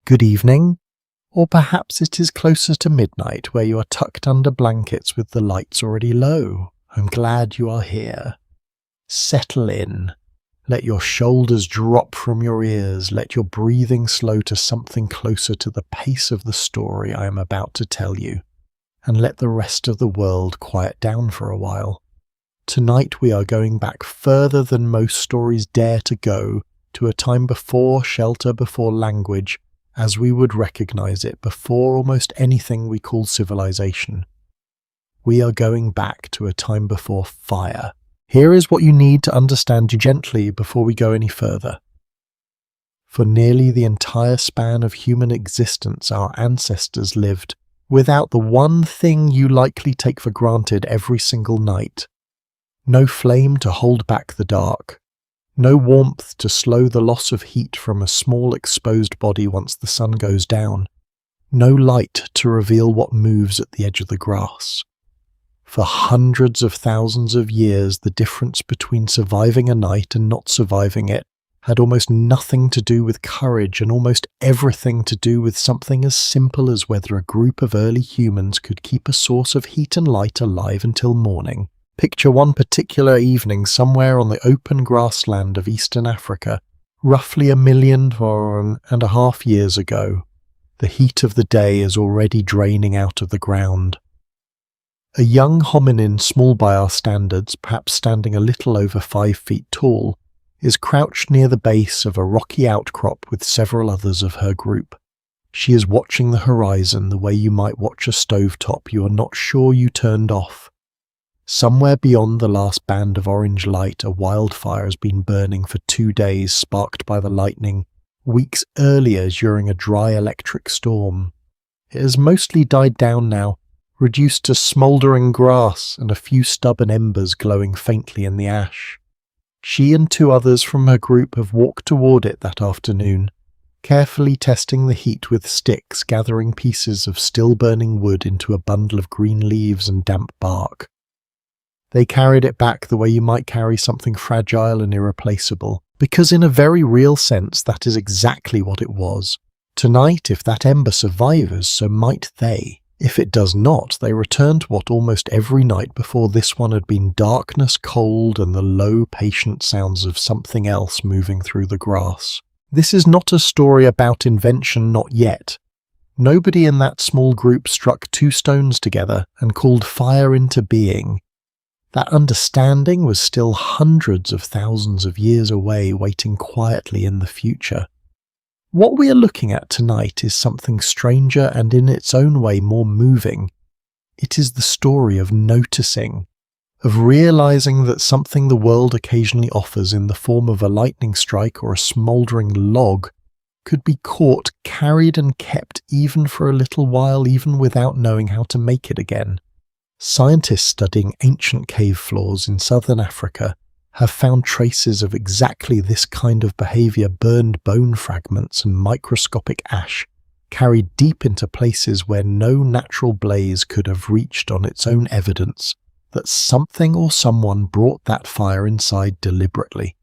good evening, or perhaps it is closer to midnight where you are tucked under blankets with the lights already low. I'm glad you are here. Settle in. Let your shoulders drop from your ears. Let your breathing slow to something closer to the pace of the story I am about to tell you. And let the rest of the world quiet down for a while. Tonight we are going back further than most stories dare to go, to a time before shelter, before language, as we would recognize it, before almost anything we call civilization. We are going back to a time before fire. Here is what you need to understand gently before we go any further. For nearly the entire span of human existence, our ancestors lived without the one thing you likely take for granted every single night. No flame to hold back the dark. No warmth to slow the loss of heat from a small exposed body once the sun goes down. No light to reveal what moves at the edge of the grass. For hundreds of thousands of years, the difference between surviving a night and not surviving it had almost nothing to do with courage and almost everything to do with something as simple as whether a group of early humans could keep a source of heat and light alive until morning. Picture one particular evening somewhere on the open grassland of eastern Africa, roughly 1.5 million years ago. The heat of the day is already draining out of the ground. A young hominin, small by our standards, perhaps standing a little over 5 feet tall, is crouched near the base of a rocky outcrop with several others of her group. She is watching the horizon the way you might watch a stovetop you are not sure you turned off. Somewhere beyond the last band of orange light, a wildfire has been burning for 2 days, sparked by the lightning, weeks earlier during a dry electric storm. It has mostly died down now, reduced to smouldering grass and a few stubborn embers glowing faintly in the ash. She and 2 others from her group have walked toward it that afternoon, carefully testing the heat with sticks, gathering pieces of still-burning wood into a bundle of green leaves and damp bark. They carried it back the way you might carry something fragile and irreplaceable, because in a very real sense that is exactly what it was. Tonight, if that ember survives, so might they. If it does not, they return to what almost every night before this one had been darkness, cold, and the low, patient sounds of something else moving through the grass. This is not a story about invention, not yet. Nobody in that small group struck 2 stones together and called fire into being. That understanding was still hundreds of thousands of years away, waiting quietly in the future. What we are looking at tonight is something stranger and in its own way more moving. It is the story of noticing, of realizing that something the world occasionally offers in the form of a lightning strike or a smouldering log could be caught, carried and kept even for a little while, even without knowing how to make it again. Scientists studying ancient cave floors in southern Africa have found traces of exactly this kind of behavior, burned bone fragments and microscopic ash carried deep into places where no natural blaze could have reached, on its own evidence that something or someone brought that fire inside deliberately.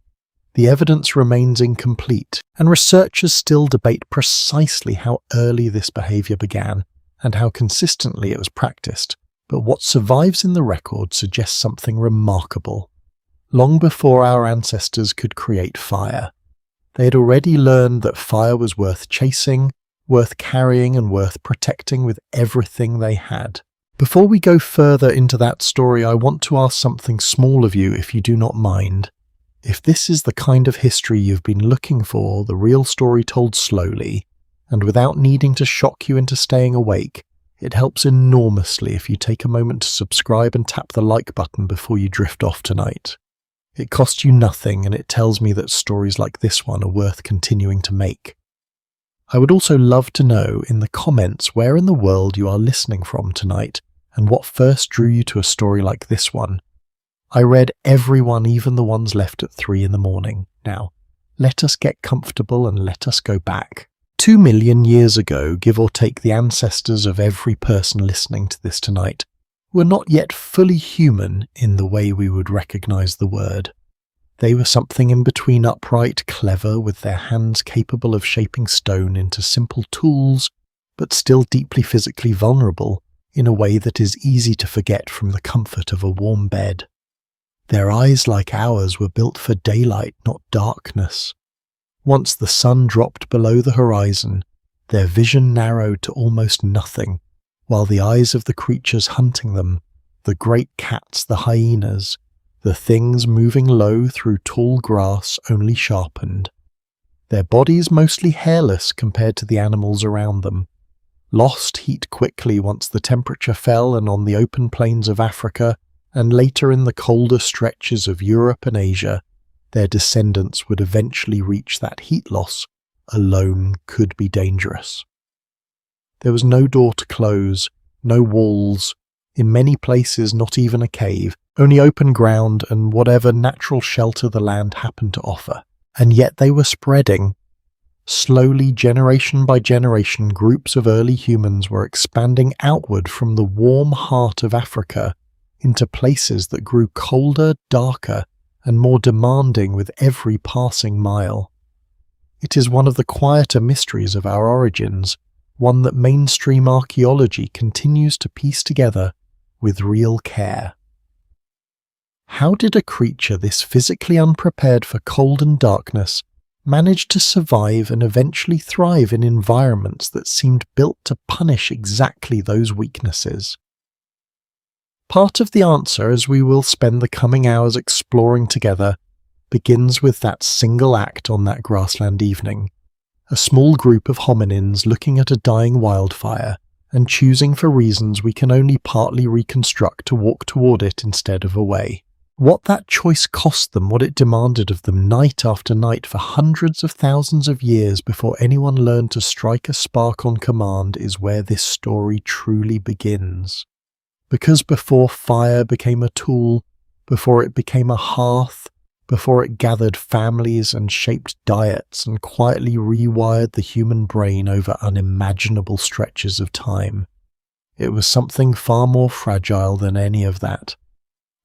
The evidence remains incomplete, and researchers still debate precisely how early this behavior began and how consistently it was practiced. But what survives in the record suggests something remarkable. Long before our ancestors could create fire, they had already learned that fire was worth chasing, worth carrying, and worth protecting with everything they had. Before we go further into that story, I want to ask something small of you, if you do not mind. If this is the kind of history you've been looking for, the real story told slowly, and without needing to shock you into staying awake, it helps enormously if you take a moment to subscribe and tap the like button before you drift off tonight. It costs you nothing, and it tells me that stories like this one are worth continuing to make. I would also love to know in the comments where in the world you are listening from tonight and what first drew you to a story like this one. I read every one, even the ones left at 3 in the morning. Now, let us get comfortable and let us go back. 2 million years ago, give or take, the ancestors of every person listening to this tonight were not yet fully human in the way we would recognize the word. They were something in between upright, clever, with their hands capable of shaping stone into simple tools, but still deeply physically vulnerable in a way that is easy to forget from the comfort of a warm bed. Their eyes, like ours, were built for daylight, not darkness. Once the sun dropped below the horizon, their vision narrowed to almost nothing, while the eyes of the creatures hunting them, the great cats, the hyenas, the things moving low through tall grass, only sharpened. Their bodies mostly hairless compared to the animals around them, lost heat quickly once the temperature fell, and on the open plains of Africa, and later in the colder stretches of Europe and Asia, their descendants would eventually reach that heat loss alone could be dangerous. There was no door to close, no walls, in many places not even a cave, only open ground and whatever natural shelter the land happened to offer. And yet they were spreading. Slowly, generation by generation, groups of early humans were expanding outward from the warm heart of Africa into places that grew colder, darker, and more demanding with every passing mile. It is one of the quieter mysteries of our origins, one that mainstream archaeology continues to piece together with real care. How did a creature this physically unprepared for cold and darkness manage to survive and eventually thrive in environments that seemed built to punish exactly those weaknesses? Part of the answer, as we will spend the coming hours exploring together, begins with that single act on that grassland evening. A small group of hominins looking at a dying wildfire and choosing for reasons we can only partly reconstruct to walk toward it instead of away. What that choice cost them, what it demanded of them night after night for hundreds of thousands of years before anyone learned to strike a spark on command, is where this story truly begins. Because before fire became a tool, before it became a hearth, before it gathered families and shaped diets and quietly rewired the human brain over unimaginable stretches of time, it was something far more fragile than any of that.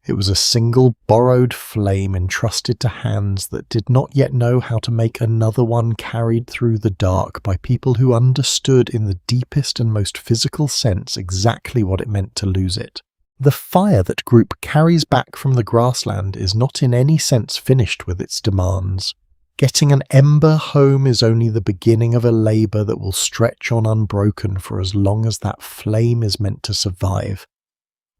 It was a single borrowed flame entrusted to hands that did not yet know how to make another one, carried through the dark by people who understood in the deepest and most physical sense exactly what it meant to lose it. The fire that group carries back from the grassland is not in any sense finished with its demands. Getting an ember home is only the beginning of a labour that will stretch on unbroken for as long as that flame is meant to survive.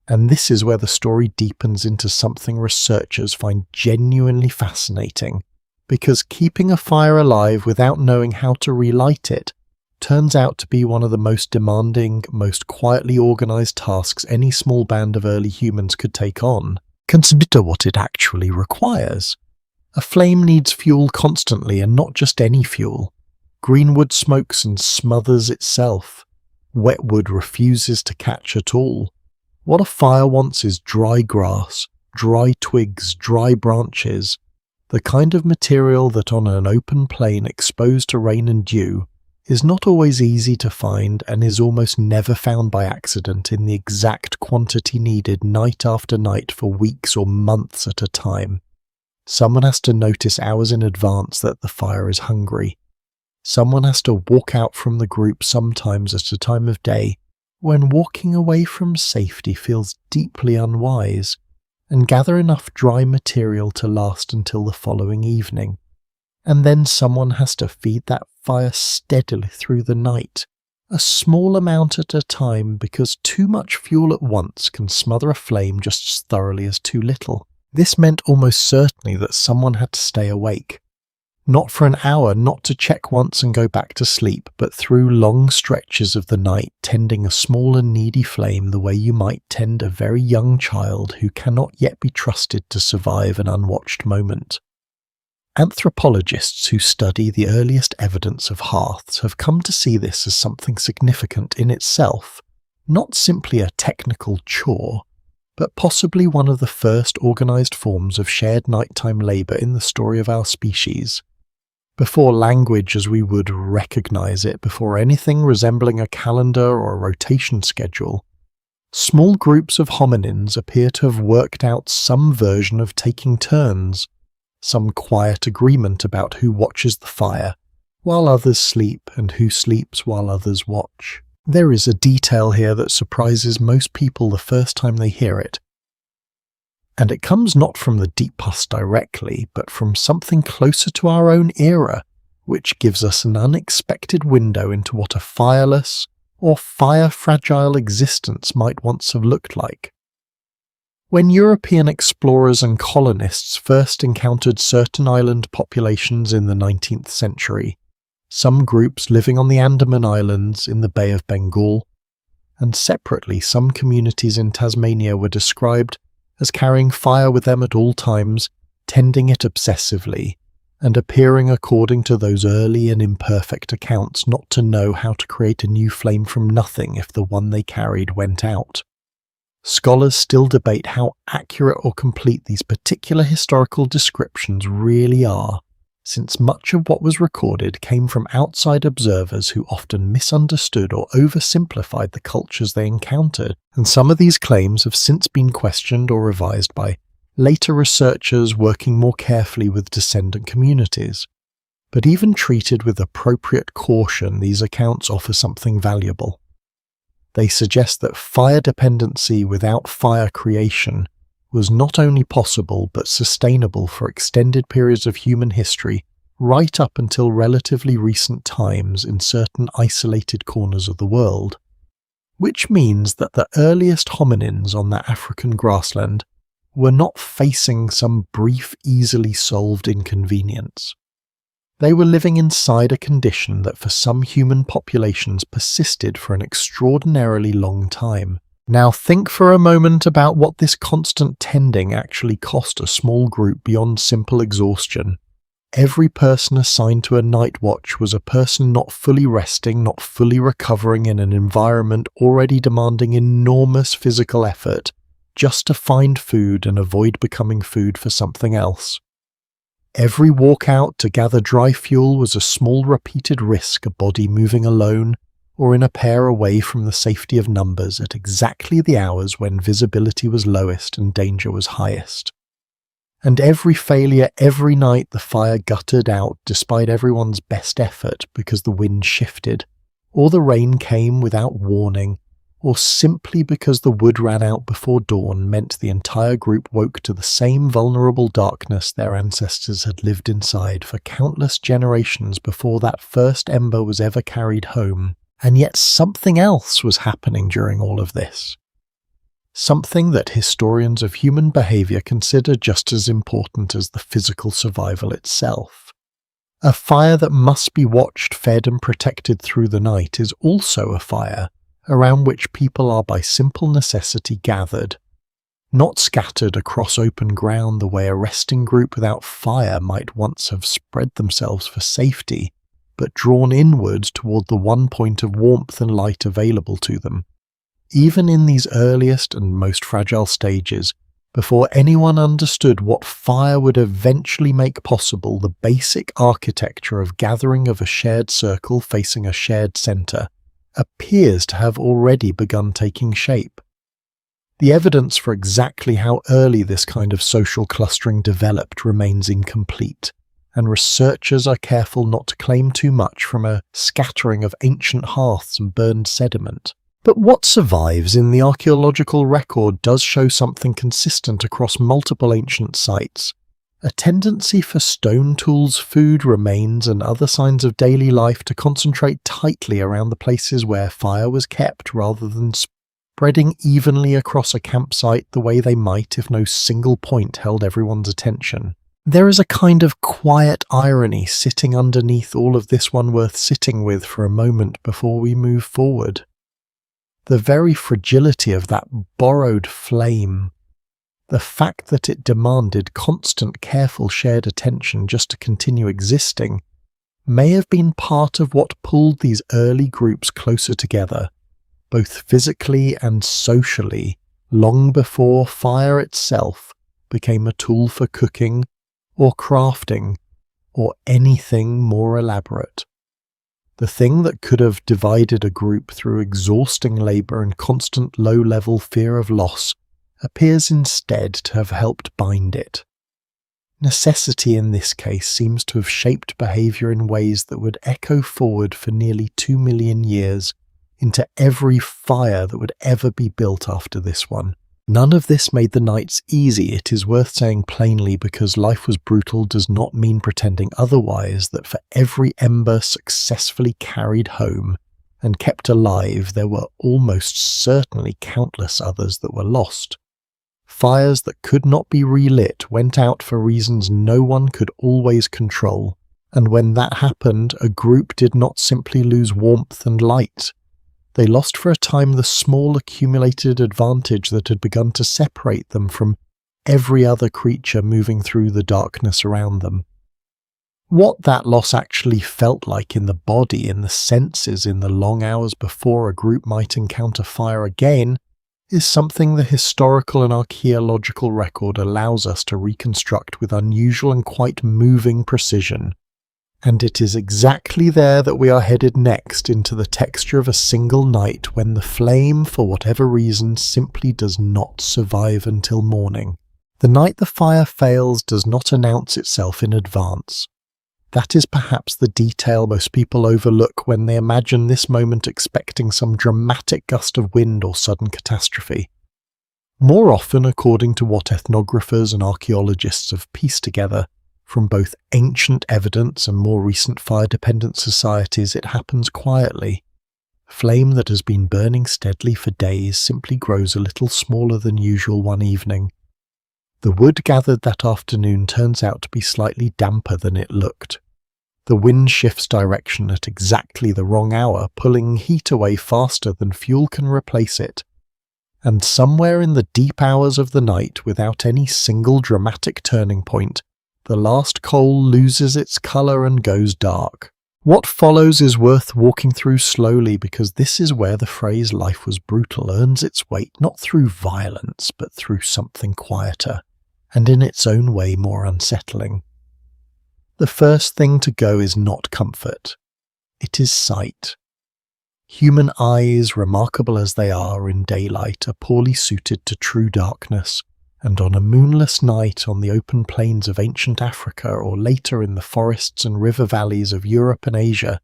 And this is where the story deepens into something researchers find genuinely fascinating, because keeping a fire alive without knowing how to relight it turns out to be one of the most demanding, most quietly organised tasks any small band of early humans could take on. Consider what it actually requires. A flame needs fuel constantly, and not just any fuel. Green wood smokes and smothers itself. Wet wood refuses to catch at all. What a fire wants is dry grass, dry twigs, dry branches, the kind of material that on an open plain exposed to rain and dew is not always easy to find and is almost never found by accident in the exact quantity needed night after night for weeks or months at a time. Someone has to notice hours in advance that the fire is hungry. Someone has to walk out from the group sometimes at a time of day when walking away from safety feels deeply unwise, and gather enough dry material to last until the following evening. And then someone has to feed that fire steadily through the night, a small amount at a time, because too much fuel at once can smother a flame just as thoroughly as too little. This meant almost certainly that someone had to stay awake. Not for an hour, not to check once and go back to sleep, but through long stretches of the night, tending a small and needy flame the way you might tend a very young child who cannot yet be trusted to survive an unwatched moment. Anthropologists who study the earliest evidence of hearths have come to see this as something significant in itself, not simply a technical chore, but possibly one of the first organised forms of shared nighttime labour in the story of our species. Before language as we would recognise it, before anything resembling a calendar or a rotation schedule, small groups of hominins appear to have worked out some version of taking turns, some quiet agreement about who watches the fire, while others sleep, and who sleeps while others watch. There is a detail here that surprises most people the first time they hear it. And it comes not from the deep past directly, but from something closer to our own era, which gives us an unexpected window into what a fireless or fire-fragile existence might once have looked like. When European explorers and colonists first encountered certain island populations in the 19th century, some groups living on the Andaman Islands in the Bay of Bengal, and separately some communities in Tasmania were described as carrying fire with them at all times, tending it obsessively, and appearing according to those early and imperfect accounts not to know how to create a new flame from nothing if the one they carried went out. Scholars still debate how accurate or complete these particular historical descriptions really are, since much of what was recorded came from outside observers who often misunderstood or oversimplified the cultures they encountered, and some of these claims have since been questioned or revised by later researchers working more carefully with descendant communities. But even treated with appropriate caution, these accounts offer something valuable. They suggest that fire dependency without fire creation was not only possible but sustainable for extended periods of human history, right up until relatively recent times in certain isolated corners of the world. Which means that the earliest hominins on that African grassland were not facing some brief, easily solved inconvenience. They were living inside a condition that for some human populations persisted for an extraordinarily long time. Now think for a moment about what this constant tending actually cost a small group beyond simple exhaustion. Every person assigned to a night watch was a person not fully resting, not fully recovering in an environment already demanding enormous physical effort, just to find food and avoid becoming food for something else. Every walk out to gather dry fuel was a small repeated risk, a body moving alone or in a pair away from the safety of numbers at exactly the hours when visibility was lowest and danger was highest. And every failure, every night the fire guttered out despite everyone's best effort because the wind shifted, or the rain came without warning, or simply because the wood ran out before dawn meant the entire group woke to the same vulnerable darkness their ancestors had lived inside for countless generations before that first ember was ever carried home. And yet something else was happening during all of this. Something that historians of human behavior consider just as important as the physical survival itself. A fire that must be watched, fed and protected through the night is also a fire around which people are by simple necessity gathered, not scattered across open ground the way a resting group without fire might once have spread themselves for safety, but drawn inwards toward the one point of warmth and light available to them. Even in these earliest and most fragile stages, before anyone understood what fire would eventually make possible, the basic architecture of gathering of a shared circle facing a shared center appears to have already begun taking shape. The evidence for exactly how early this kind of social clustering developed remains incomplete, and researchers are careful not to claim too much from a scattering of ancient hearths and burned sediment. But what survives in the archaeological record does show something consistent across multiple ancient sites. A tendency for stone tools, food, remains, and other signs of daily life to concentrate tightly around the places where fire was kept rather than spreading evenly across a campsite the way they might if no single point held everyone's attention. There is a kind of quiet irony sitting underneath all of this one worth sitting with for a moment before we move forward. The very fragility of that borrowed flame, the fact that it demanded constant, careful, shared attention just to continue existing, may have been part of what pulled these early groups closer together, both physically and socially, long before fire itself became a tool for cooking or crafting or anything more elaborate. The thing that could have divided a group through exhausting labor and constant low-level fear of loss appears instead to have helped bind it. Necessity in this case seems to have shaped behaviour in ways that would echo forward for nearly 2 million years into every fire that would ever be built after this one. None of this made the nights easy, it is worth saying plainly, because life was brutal does not mean pretending otherwise, that for every ember successfully carried home and kept alive, there were almost certainly countless others that were lost. Fires that could not be relit went out for reasons no one could always control, and when that happened, a group did not simply lose warmth and light. They lost for a time the small accumulated advantage that had begun to separate them from every other creature moving through the darkness around them. What that loss actually felt like in the body, in the senses, in the long hours before a group might encounter fire again, is something the historical and archaeological record allows us to reconstruct with unusual and quite moving precision. And it is exactly there that we are headed next, into the texture of a single night when the flame, for whatever reason, simply does not survive until morning. The night the fire fails does not announce itself in advance. That is perhaps the detail most people overlook when they imagine this moment expecting some dramatic gust of wind or sudden catastrophe. More often, according to what ethnographers and archaeologists have pieced together, from both ancient evidence and more recent fire-dependent societies, it happens quietly. A flame that has been burning steadily for days simply grows a little smaller than usual one evening. The wood gathered that afternoon turns out to be slightly damper than it looked. The wind shifts direction at exactly the wrong hour, pulling heat away faster than fuel can replace it. And somewhere in the deep hours of the night, without any single dramatic turning point, the last coal loses its colour and goes dark. What follows is worth walking through slowly, because this is where the phrase "life was brutal" earns its weight, not through violence, but through something quieter, and in its own way more unsettling. The first thing to go is not comfort. It is sight. Human eyes, remarkable as they are in daylight, are poorly suited to true darkness, and on a moonless night on the open plains of ancient Africa, or later in the forests and river valleys of Europe and Asia,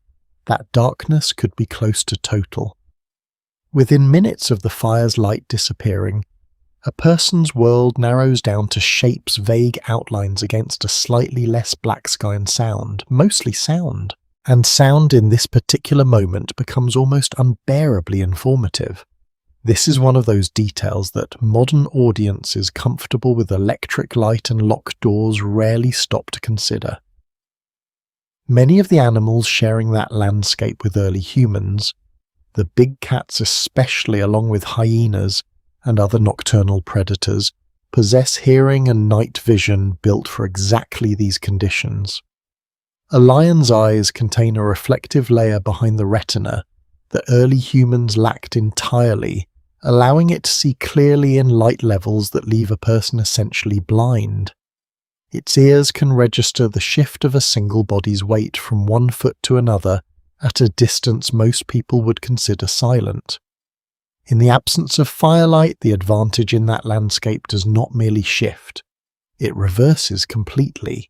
that darkness could be close to total. Within minutes of the fire's light disappearing, a person's world narrows down to shapes, vague outlines against a slightly less black sky and sound, mostly sound. And sound in this particular moment becomes almost unbearably informative. This is one of those details that modern audiences comfortable with electric light and locked doors rarely stop to consider. Many of the animals sharing that landscape with early humans, the big cats especially, along with hyenas and other nocturnal predators, possess hearing and night vision built for exactly these conditions. A lion's eyes contain a reflective layer behind the retina that early humans lacked entirely, allowing it to see clearly in light levels that leave a person essentially blind. Its ears can register the shift of a single body's weight from one foot to another at a distance most people would consider silent. In the absence of firelight, the advantage in that landscape does not merely shift, it reverses completely.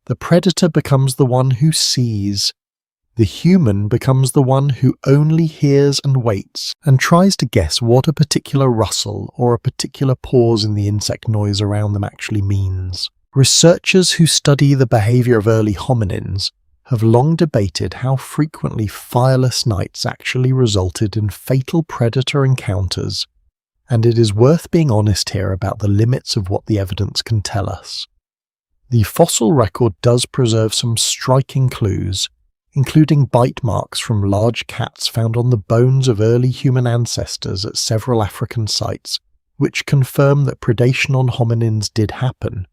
The predator becomes the one who sees. The human becomes the one who only hears and waits, and tries to guess what a particular rustle or a particular pause in the insect noise around them actually means. Researchers who study the behaviour of early hominins have long debated how frequently fireless nights actually resulted in fatal predator encounters, and it is worth being honest here about the limits of what the evidence can tell us. The fossil record does preserve some striking clues, including bite marks from large cats found on the bones of early human ancestors at several African sites, which confirm that predation on hominins did happen.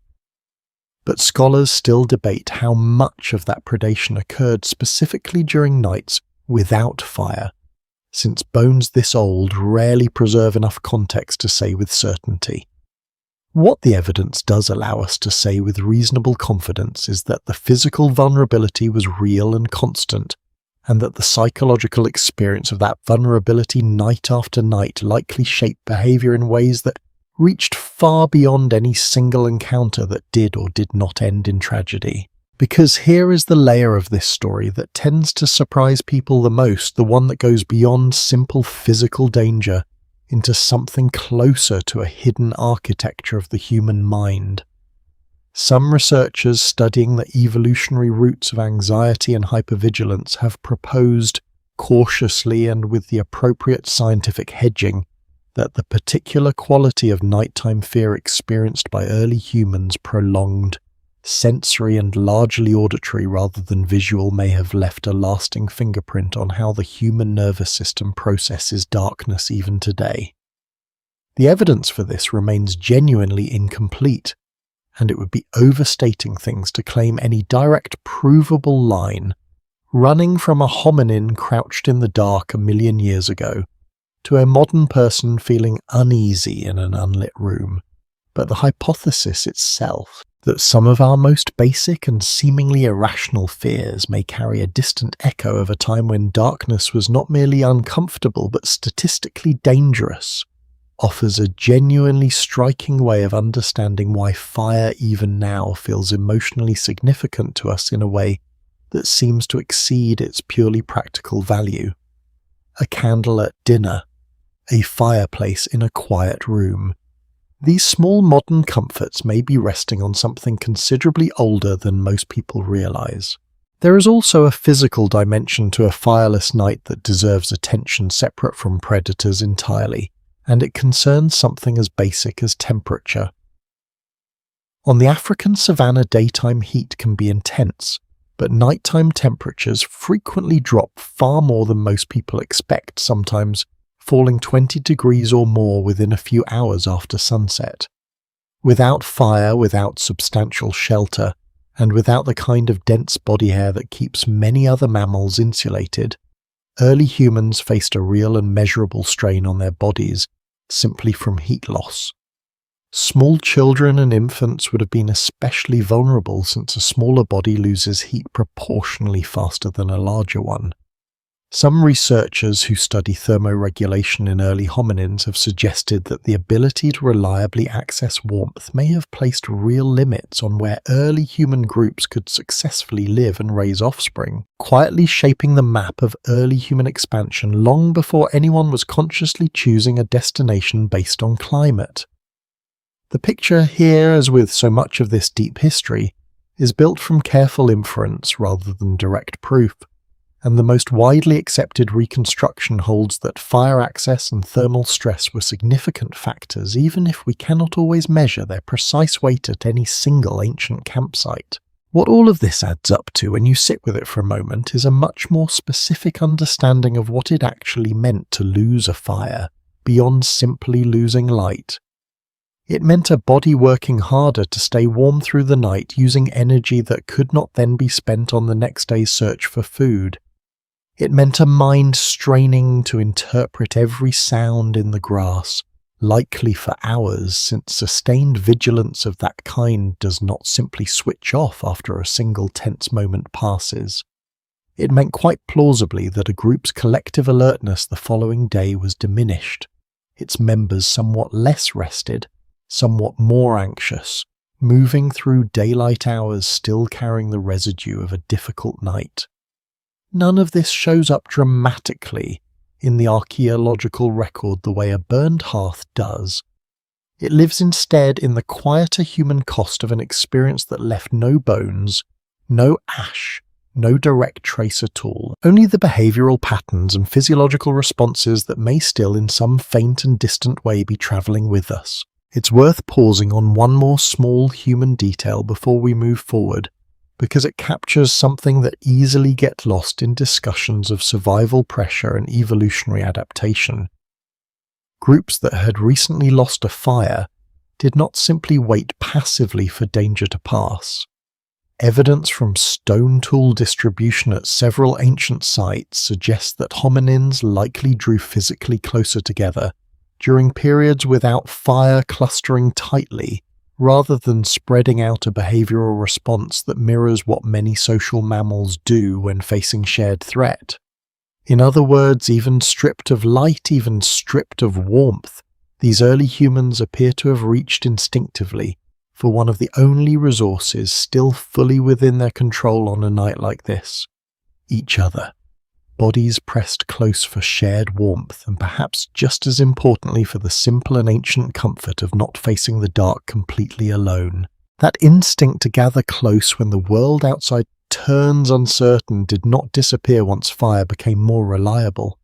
But scholars still debate how much of that predation occurred specifically during nights without fire, since bones this old rarely preserve enough context to say with certainty. What the evidence does allow us to say with reasonable confidence is that the physical vulnerability was real and constant, and that the psychological experience of that vulnerability night after night likely shaped behaviour in ways that reached far beyond any single encounter that did or did not end in tragedy. Because here is the layer of this story that tends to surprise people the most, the one that goes beyond simple physical danger into something closer to a hidden architecture of the human mind. Some researchers studying the evolutionary roots of anxiety and hypervigilance have proposed, cautiously and with the appropriate scientific hedging, that the particular quality of nighttime fear experienced by early humans, prolonged, sensory and largely auditory rather than visual, may have left a lasting fingerprint on how the human nervous system processes darkness even today. The evidence for this remains genuinely incomplete, and it would be overstating things to claim any direct provable line running from a hominin crouched in the dark 1,000,000 years ago to a modern person feeling uneasy in an unlit room, but the hypothesis itself that some of our most basic and seemingly irrational fears may carry a distant echo of a time when darkness was not merely uncomfortable but statistically dangerous, offers a genuinely striking way of understanding why fire even now feels emotionally significant to us in a way that seems to exceed its purely practical value. A candle at dinner, a fireplace in a quiet room. These small modern comforts may be resting on something considerably older than most people realize. There is also a physical dimension to a fireless night that deserves attention separate from predators entirely, and it concerns something as basic as temperature. On the African savanna, daytime heat can be intense, but nighttime temperatures frequently drop far more than most people expect, sometimes falling 20 degrees or more within a few hours after sunset. Without fire, without substantial shelter, and without the kind of dense body hair that keeps many other mammals insulated, early humans faced a real and measurable strain on their bodies simply from heat loss. Small children and infants would have been especially vulnerable since a smaller body loses heat proportionally faster than a larger one. Some researchers who study thermoregulation in early hominins have suggested that the ability to reliably access warmth may have placed real limits on where early human groups could successfully live and raise offspring, quietly shaping the map of early human expansion long before anyone was consciously choosing a destination based on climate. The picture here, as with so much of this deep history, is built from careful inference rather than direct proof, and the most widely accepted reconstruction holds that fire access and thermal stress were significant factors, even if we cannot always measure their precise weight at any single ancient campsite. What all of this adds up to, when you sit with it for a moment, is a much more specific understanding of what it actually meant to lose a fire, beyond simply losing light. It meant a body working harder to stay warm through the night, using energy that could not then be spent on the next day's search for food. It meant a mind straining to interpret every sound in the grass, likely for hours, since sustained vigilance of that kind does not simply switch off after a single tense moment passes. It meant quite plausibly that a group's collective alertness the following day was diminished, its members somewhat less rested, somewhat more anxious, moving through daylight hours still carrying the residue of a difficult night. None of this shows up dramatically in the archaeological record the way a burned hearth does. It lives instead in the quieter human cost of an experience that left no bones, no ash, no direct trace at all, only the behavioral patterns and physiological responses that may still in some faint and distant way be travelling with us. It's worth pausing on one more small human detail before we move forward, because it captures something that easily gets lost in discussions of survival pressure and evolutionary adaptation. Groups that had recently lost a fire did not simply wait passively for danger to pass. Evidence from stone tool distribution at several ancient sites suggests that hominins likely drew physically closer together during periods without fire clustering tightly, rather than spreading out a behavioral response that mirrors what many social mammals do when facing shared threat. In other words, even stripped of light, even stripped of warmth, These early humans appear to have reached instinctively for one of the only resources still fully within their control on a night like this: each other. Bodies pressed close for shared warmth, and perhaps just as importantly for the simple and ancient comfort of not facing the dark completely alone. That instinct to gather close when the world outside turns uncertain did not disappear once fire became more reliable.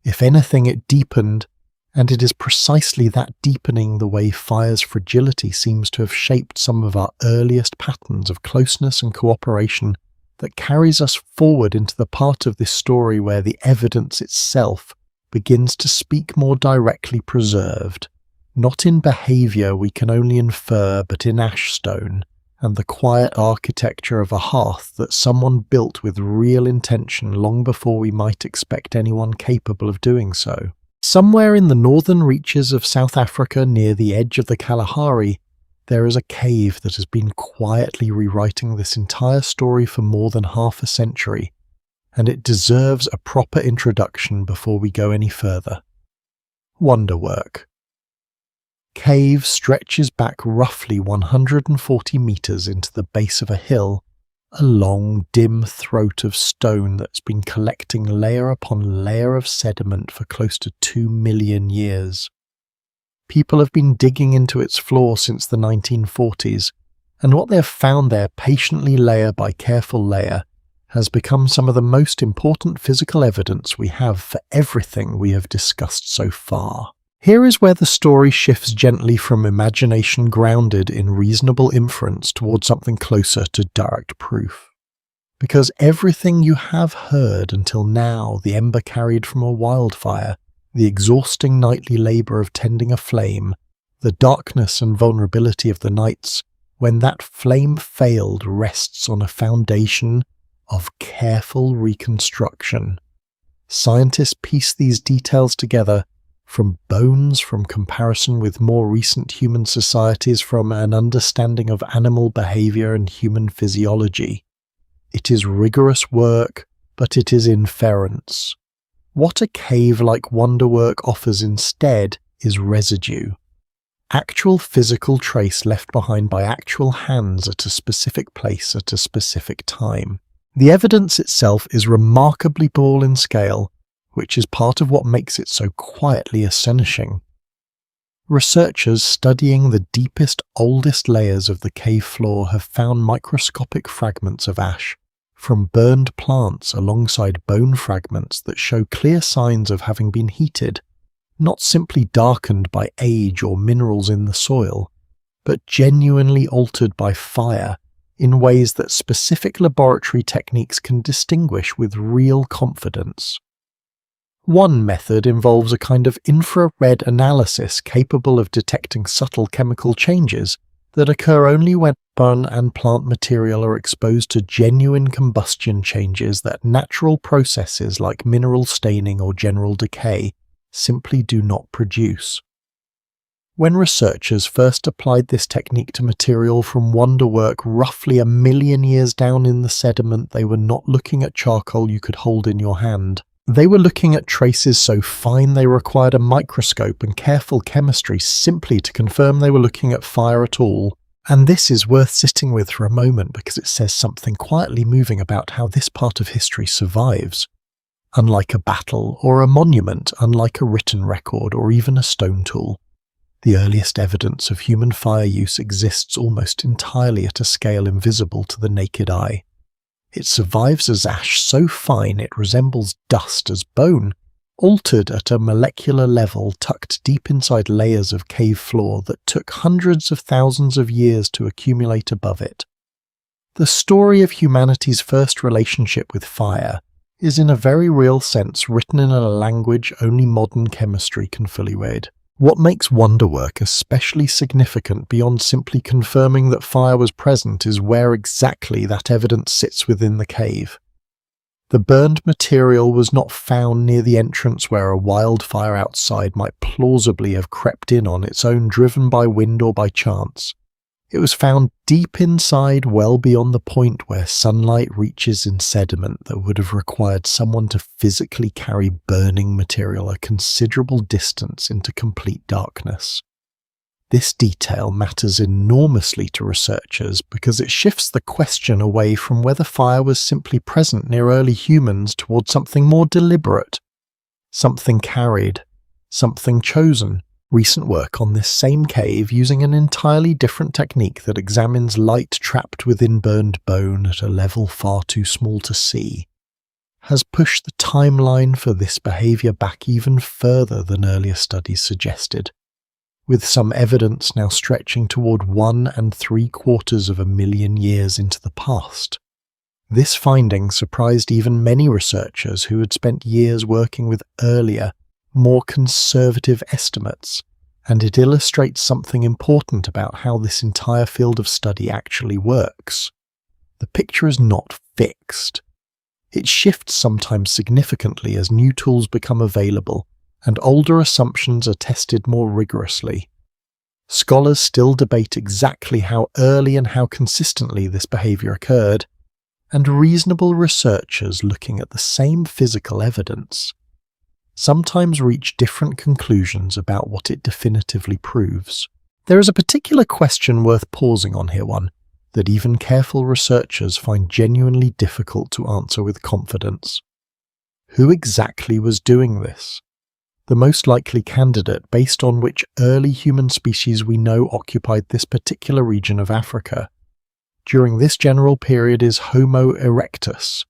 If anything, it deepened, and it is precisely that deepening the way fire's fragility seems to have shaped some of our earliest patterns of closeness and cooperation that carries us forward into the part of this story where the evidence itself begins to speak more directly preserved, not in behaviour we can only infer, but in ash stone, and the quiet architecture of a hearth that someone built with real intention long before we might expect anyone capable of doing so. Somewhere in the northern reaches of South Africa, near the edge of the Kalahari, there is a cave that has been quietly rewriting this entire story for more than half a century, and it deserves a proper introduction before we go any further. Wonderwork. Cave stretches back roughly 140 meters into the base of a hill, a long, dim throat of stone that's been collecting layer upon layer of sediment for close to 2 million years. People have been digging into its floor since the 1940s, and what they have found there patiently layer by careful layer has become some of the most important physical evidence we have for everything we have discussed so far. Here is where the story shifts gently from imagination grounded in reasonable inference towards something closer to direct proof. Because everything you have heard until now, the ember carried from a wildfire, the exhausting nightly labour of tending a flame, the darkness and vulnerability of the nights when that flame failed, rests on a foundation of careful reconstruction. Scientists piece these details together from bones, from comparison with more recent human societies, from an understanding of animal behaviour and human physiology. It is rigorous work, but it is inference. What a cave like Wonderwork offers instead is residue. Actual physical trace left behind by actual hands at a specific place at a specific time. The evidence itself is remarkably small in scale, which is part of what makes it so quietly astonishing. Researchers studying the deepest, oldest layers of the cave floor have found microscopic fragments of ash from burned plants alongside bone fragments that show clear signs of having been heated, not simply darkened by age or minerals in the soil, but genuinely altered by fire in ways that specific laboratory techniques can distinguish with real confidence. One method involves a kind of infrared analysis capable of detecting subtle chemical changes that occur only when bone and plant material are exposed to genuine combustion changes that natural processes like mineral staining or general decay simply do not produce. When researchers first applied this technique to material from Wonderwork roughly 1 million years down in the sediment, they were not looking at charcoal you could hold in your hand. They were looking at traces so fine they required a microscope and careful chemistry simply to confirm they were looking at fire at all. And this is worth sitting with for a moment because it says something quietly moving about how this part of history survives. Unlike a battle or a monument, unlike a written record or even a stone tool, the earliest evidence of human fire use exists almost entirely at a scale invisible to the naked eye. It survives as ash so fine it resembles dust as bone, altered at a molecular level tucked deep inside layers of cave floor that took hundreds of thousands of years to accumulate above it. The story of humanity's first relationship with fire is in a very real sense written in a language only modern chemistry can fully read. What makes Wonderwork especially significant beyond simply confirming that fire was present is where exactly that evidence sits within the cave. The burned material was not found near the entrance where a wildfire outside might plausibly have crept in on its own, driven by wind or by chance. It was found deep inside, well beyond the point where sunlight reaches in sediment that would have required someone to physically carry burning material a considerable distance into complete darkness. This detail matters enormously to researchers because it shifts the question away from whether fire was simply present near early humans towards something more deliberate, something carried, something chosen. Recent work on this same cave, using an entirely different technique that examines light trapped within burned bone at a level far too small to see, has pushed the timeline for this behaviour back even further than earlier studies suggested, with some evidence now stretching toward 1.75 million years into the past. This finding surprised even many researchers who had spent years working with earlier, more conservative estimates, and it illustrates something important about how this entire field of study actually works. The picture is not fixed. It shifts sometimes significantly as new tools become available, and older assumptions are tested more rigorously. Scholars still debate exactly how early and how consistently this behaviour occurred, and reasonable researchers looking at the same physical evidence sometimes reach different conclusions about what it definitively proves. There is a particular question worth pausing on here, one that even careful researchers find genuinely difficult to answer with confidence. Who exactly was doing this? The most likely candidate based on which early human species we know occupied this particular region of Africa during this general period is Homo erectus,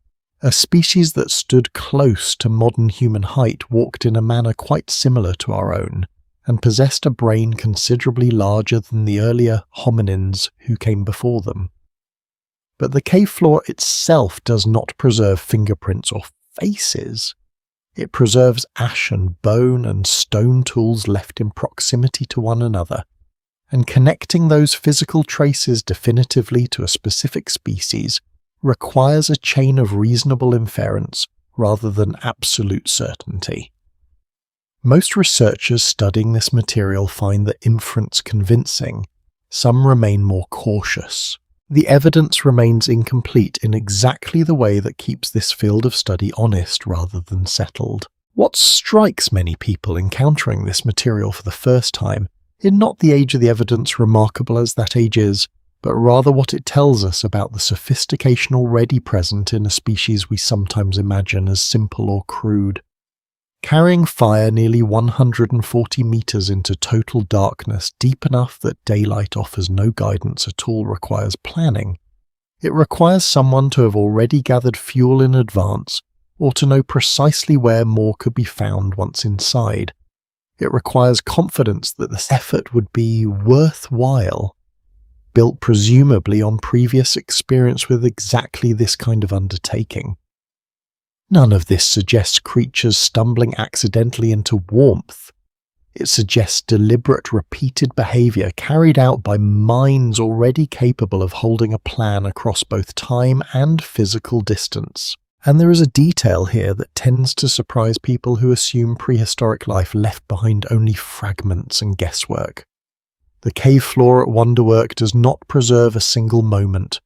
a species that stood close to modern human height, walked in a manner quite similar to our own, and possessed a brain considerably larger than the earlier hominins who came before them. But the cave floor itself does not preserve fingerprints or faces. It preserves ash and bone and stone tools left in proximity to one another, and connecting those physical traces definitively to a specific species requires a chain of reasonable inference rather than absolute certainty. Most researchers studying this material find the inference convincing. Some remain more cautious. The evidence remains incomplete in exactly the way that keeps this field of study honest rather than settled. What strikes many people encountering this material for the first time is not the age of the evidence, remarkable as that age is, but rather what it tells us about the sophistication already present in a species we sometimes imagine as simple or crude. Carrying fire nearly 140 meters into total darkness, deep enough that daylight offers no guidance at all, requires planning. It requires someone to have already gathered fuel in advance, or to know precisely where more could be found once inside. It requires confidence that this effort would be worthwhile, built presumably on previous experience with exactly this kind of undertaking. None of this suggests creatures stumbling accidentally into warmth. It suggests deliberate, repeated behaviour carried out by minds already capable of holding a plan across both time and physical distance. And there is a detail here that tends to surprise people who assume prehistoric life left behind only fragments and guesswork. The cave floor at Wonderwork does not preserve a single moment.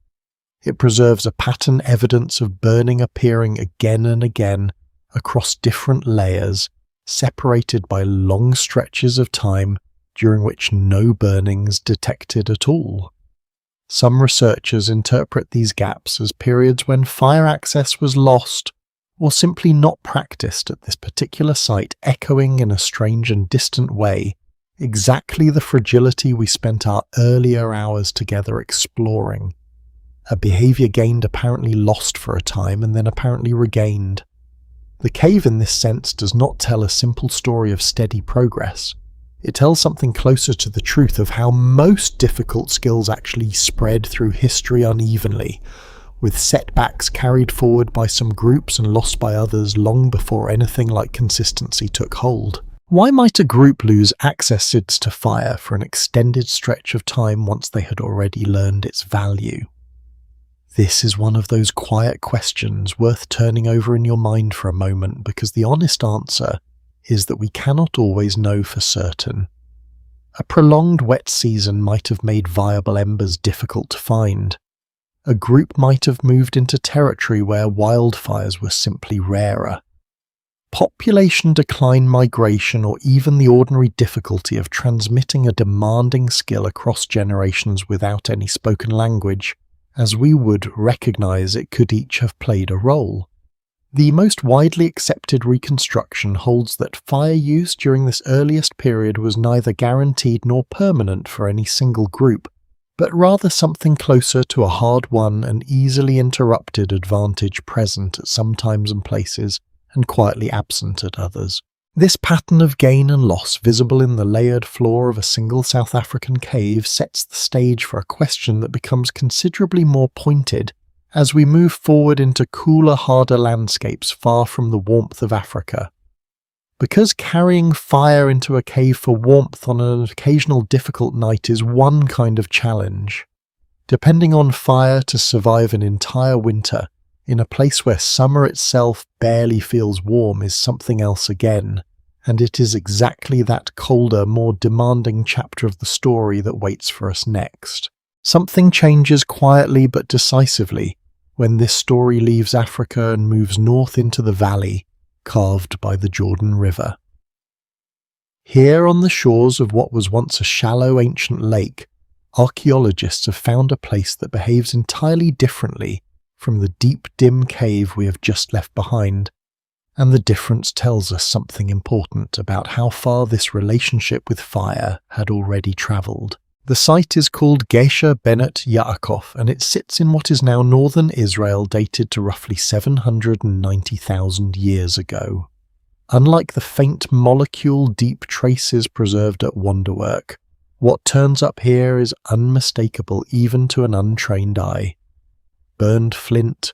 It preserves a pattern evidence of burning appearing again and again across different layers, separated by long stretches of time during which no burnings detected at all. Some researchers interpret these gaps as periods when fire access was lost or simply not practiced at this particular site, echoing in a strange and distant way exactly the fragility we spent our earlier hours together exploring. A behaviour gained apparently lost for a time and then apparently regained. The cave in this sense does not tell a simple story of steady progress. It tells something closer to the truth of how most difficult skills actually spread through history unevenly, with setbacks carried forward by some groups and lost by others long before anything like consistency took hold. Why might a group lose access to fire for an extended stretch of time once they had already learned its value? This is one of those quiet questions worth turning over in your mind for a moment, because the honest answer is that we cannot always know for certain. A prolonged wet season might have made viable embers difficult to find. A group might have moved into territory where wildfires were simply rarer. Population decline, migration, or even the ordinary difficulty of transmitting a demanding skill across generations without any spoken language, as we would recognize it, could each have played a role. The most widely accepted reconstruction holds that fire use during this earliest period was neither guaranteed nor permanent for any single group, but rather something closer to a hard-won and easily interrupted advantage present at some times and places, and quietly absent at others. This pattern of gain and loss visible in the layered floor of a single South African cave sets the stage for a question that becomes considerably more pointed as we move forward into cooler, harder landscapes far from the warmth of Africa. Because carrying fire into a cave for warmth on an occasional difficult night is one kind of challenge, depending on fire to survive an entire winter in a place where summer itself barely feels warm is something else again, and it is exactly that colder, more demanding chapter of the story that waits for us next. Something changes quietly but decisively when this story leaves Africa and moves north into the valley carved by the Jordan River. Here on the shores of what was once a shallow ancient lake, archaeologists have found a place that behaves entirely differently from the deep, dim cave we have just left behind, and the difference tells us something important about how far this relationship with fire had already travelled. The site is called Gesher Benet Yaakov, and it sits in what is now northern Israel, dated to roughly 790,000 years ago. Unlike the faint molecule deep traces preserved at Wonderwork, what turns up here is unmistakable even to an untrained eye. Burned flint,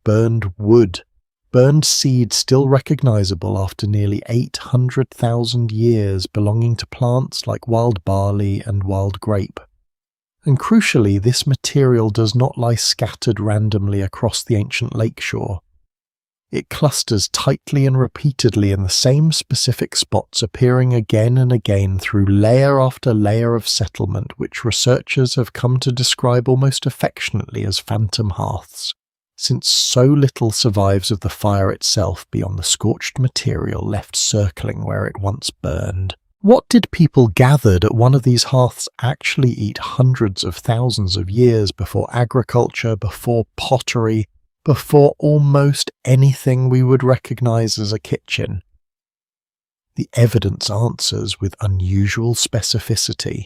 burned wood, burned seed still recognizable after nearly 800,000 years, belonging to plants like wild barley and wild grape. And crucially, this material does not lie scattered randomly across the ancient lakeshore. It clusters tightly and repeatedly in the same specific spots, appearing again and again through layer after layer of settlement, which researchers have come to describe almost affectionately as phantom hearths, since so little survives of the fire itself beyond the scorched material left circling where it once burned. What did people gathered at one of these hearths actually eat hundreds of thousands of years before agriculture, before pottery, before almost anything we would recognize as a kitchen? The evidence answers with unusual specificity.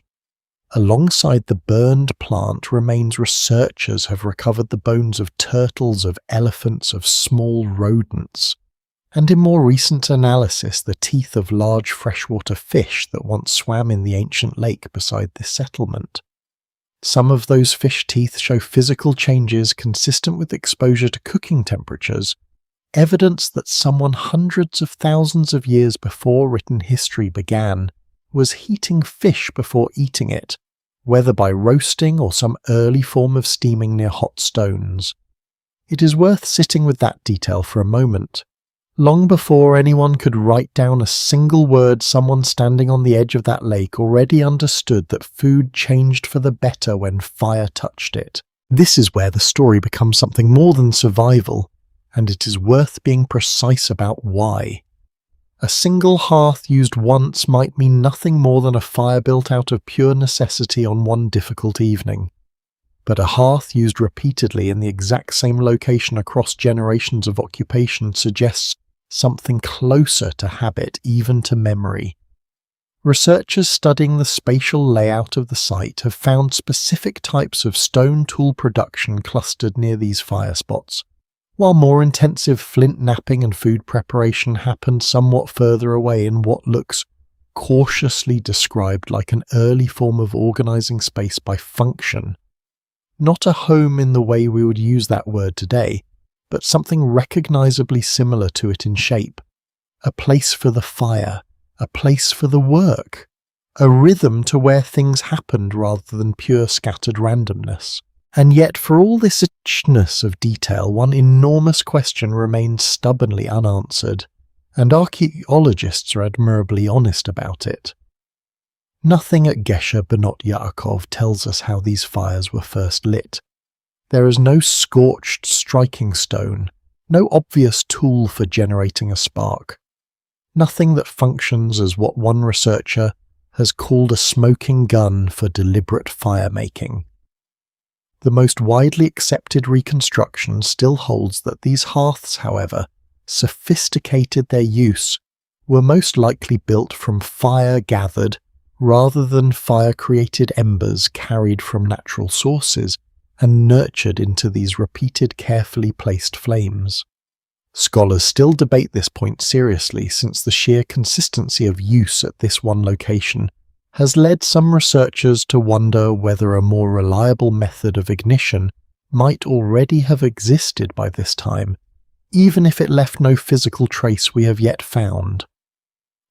Alongside the burned plant remains, researchers have recovered the bones of turtles, of elephants, of small rodents, and in more recent analysis the teeth of large freshwater fish that once swam in the ancient lake beside this settlement. Some of those fish teeth show physical changes consistent with exposure to cooking temperatures, evidence that someone hundreds of thousands of years before written history began was heating fish before eating it, whether by roasting or some early form of steaming near hot stones. It is worth sitting with that detail for a moment. Long before anyone could write down a single word, someone standing on the edge of that lake already understood that food changed for the better when fire touched it. This is where the story becomes something more than survival, and it is worth being precise about why. A single hearth used once might mean nothing more than a fire built out of pure necessity on one difficult evening. But a hearth used repeatedly in the exact same location across generations of occupation suggests something closer to habit, even to memory. Researchers studying the spatial layout of the site have found specific types of stone tool production clustered near these fire spots, while more intensive flint knapping and food preparation happened somewhat further away in what looks cautiously described like an early form of organizing space by function. Not a home in the way we would use that word today, but something recognizably similar to it in shape. A place for the fire, a place for the work, a rhythm to where things happened rather than pure scattered randomness. And yet, for all this richness of detail, one enormous question remains stubbornly unanswered, and archaeologists are admirably honest about it. Nothing at Gesher Benot Yaakov tells us how these fires were first lit. There is no scorched striking stone, no obvious tool for generating a spark. Nothing that functions as what one researcher has called a smoking gun for deliberate fire-making. The most widely accepted reconstruction still holds that these hearths, however, sophisticated their use, were most likely built from fire gathered rather than fire-created embers carried from natural sources and nurtured into these repeated carefully placed flames. Scholars still debate this point seriously, since the sheer consistency of use at this one location has led some researchers to wonder whether a more reliable method of ignition might already have existed by this time, even if it left no physical trace we have yet found.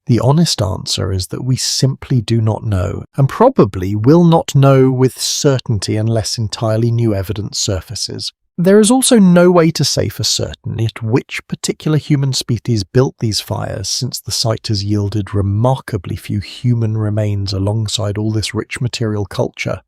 The honest answer is that we simply do not know, and probably will not know with certainty unless entirely new evidence surfaces. There is also no way to say for certain yet which particular human species built these fires, since the site has yielded remarkably few human remains alongside all this rich material culture.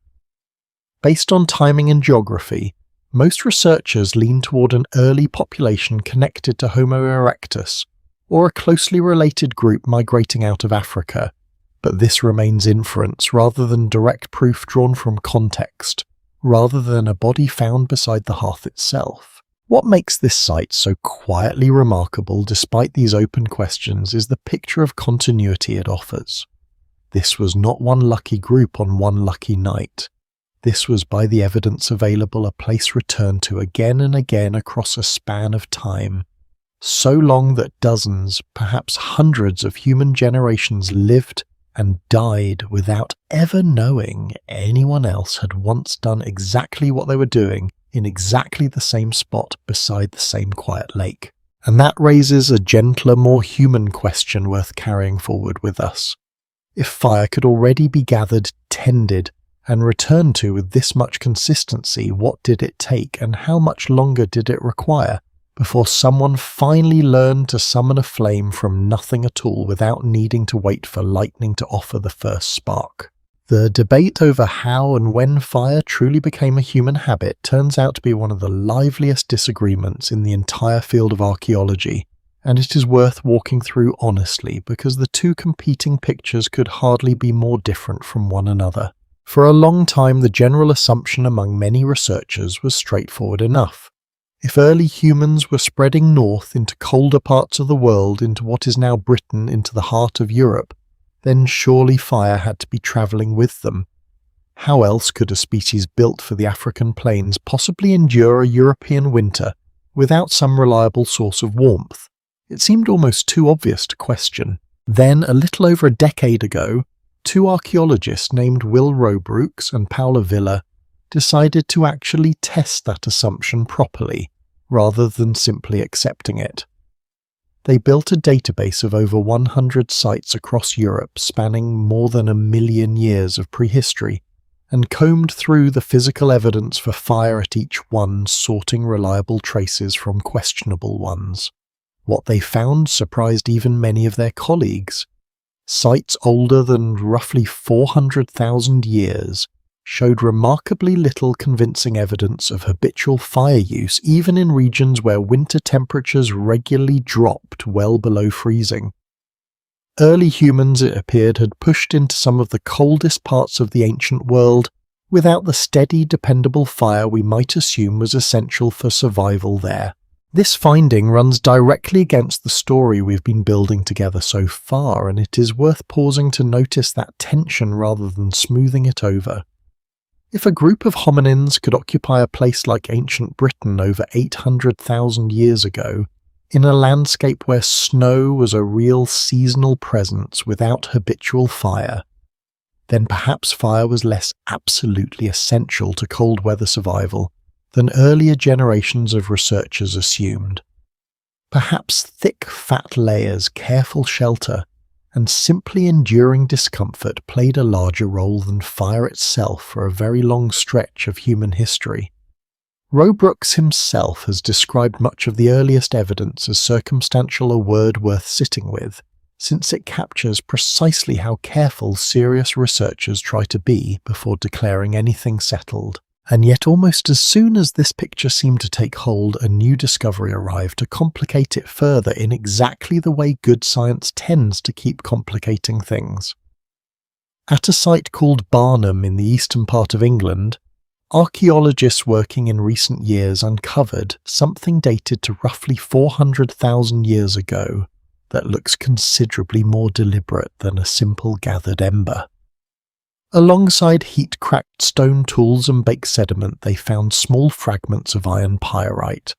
Based on timing and geography, most researchers lean toward an early population connected to Homo erectus, or a closely related group migrating out of Africa, but this remains inference rather than direct proof drawn from context, rather than a body found beside the hearth itself. What makes this site so quietly remarkable despite these open questions is the picture of continuity it offers. This was not one lucky group on one lucky night. This was, by the evidence available, a place returned to again and again across a span of time, so long that dozens, perhaps hundreds of human generations lived and died without ever knowing anyone else had once done exactly what they were doing in exactly the same spot beside the same quiet lake. And that raises a gentler, more human question worth carrying forward with us. If fire could already be gathered, tended, and returned to with this much consistency, what did it take and how much longer did it require before someone finally learned to summon a flame from nothing at all without needing to wait for lightning to offer the first spark? The debate over how and when fire truly became a human habit turns out to be one of the liveliest disagreements in the entire field of archaeology, and it is worth walking through honestly because the two competing pictures could hardly be more different from one another. For a long time, the general assumption among many researchers was straightforward enough. If early humans were spreading north into colder parts of the world, into what is now Britain, into the heart of Europe, then surely fire had to be travelling with them. How else could a species built for the African plains possibly endure a European winter without some reliable source of warmth? It seemed almost too obvious to question. Then, a little over a decade ago, two archaeologists named Will Robrooks and Paula Villa decided to actually test that assumption properly, rather than simply accepting it. They built a database of over 100 sites across Europe spanning more than 1 million years of prehistory, and combed through the physical evidence for fire at each one, sorting reliable traces from questionable ones. What they found surprised even many of their colleagues. Sites older than roughly 400,000 years showed remarkably little convincing evidence of habitual fire use, even in regions where winter temperatures regularly dropped well below freezing. Early humans, it appeared, had pushed into some of the coldest parts of the ancient world without the steady, dependable fire we might assume was essential for survival there. This finding runs directly against the story we've been building together so far, and it is worth pausing to notice that tension rather than smoothing it over. If a group of hominins could occupy a place like ancient Britain over 800,000 years ago, in a landscape where snow was a real seasonal presence without habitual fire, then perhaps fire was less absolutely essential to cold weather survival than earlier generations of researchers assumed. Perhaps thick, fat layers, careful shelter, and simply enduring discomfort played a larger role than fire itself for a very long stretch of human history. Robrooks himself has described much of the earliest evidence as circumstantial, a word worth sitting with, since it captures precisely how careful serious researchers try to be before declaring anything settled. And yet almost as soon as this picture seemed to take hold, a new discovery arrived to complicate it further in exactly the way good science tends to keep complicating things. At a site called Barnham in the eastern part of England, archaeologists working in recent years uncovered something dated to roughly 400,000 years ago that looks considerably more deliberate than a simple gathered ember. Alongside heat-cracked stone tools and baked sediment, they found small fragments of iron pyrite,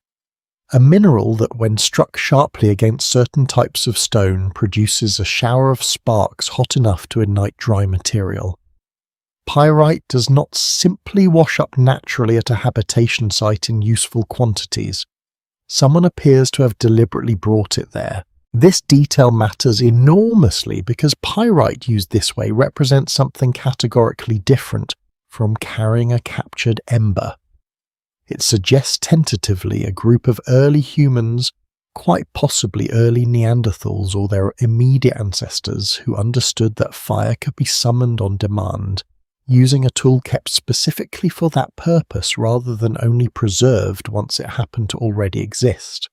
a mineral that, when struck sharply against certain types of stone, produces a shower of sparks hot enough to ignite dry material. Pyrite does not simply wash up naturally at a habitation site in useful quantities. Someone appears to have deliberately brought it there. This detail matters enormously because pyrite used this way represents something categorically different from carrying a captured ember. It suggests tentatively a group of early humans, quite possibly early Neanderthals or their immediate ancestors, who understood that fire could be summoned on demand, using a tool kept specifically for that purpose rather than only preserved once it happened to already exist.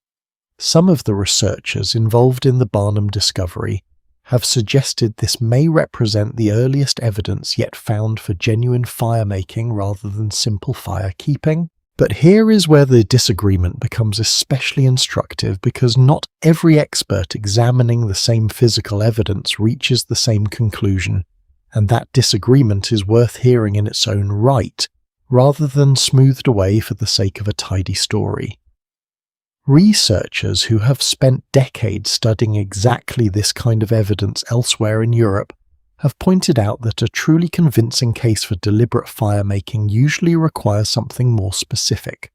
Some of the researchers involved in the Barnham discovery have suggested this may represent the earliest evidence yet found for genuine fire-making rather than simple fire-keeping. But here is where the disagreement becomes especially instructive, because not every expert examining the same physical evidence reaches the same conclusion, and that disagreement is worth hearing in its own right, rather than smoothed away for the sake of a tidy story. Researchers who have spent decades studying exactly this kind of evidence elsewhere in Europe have pointed out that a truly convincing case for deliberate fire-making usually requires something more specific.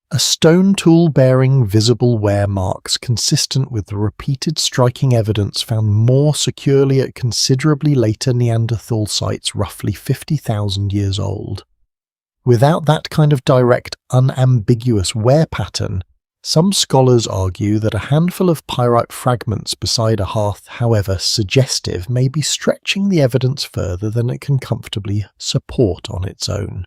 A stone tool bearing visible wear marks consistent with the repeated striking evidence found more securely at considerably later Neanderthal sites roughly 50,000 years old. Without that kind of direct, unambiguous wear pattern, some scholars argue that a handful of pyrite fragments beside a hearth, however suggestive, may be stretching the evidence further than it can comfortably support on its own.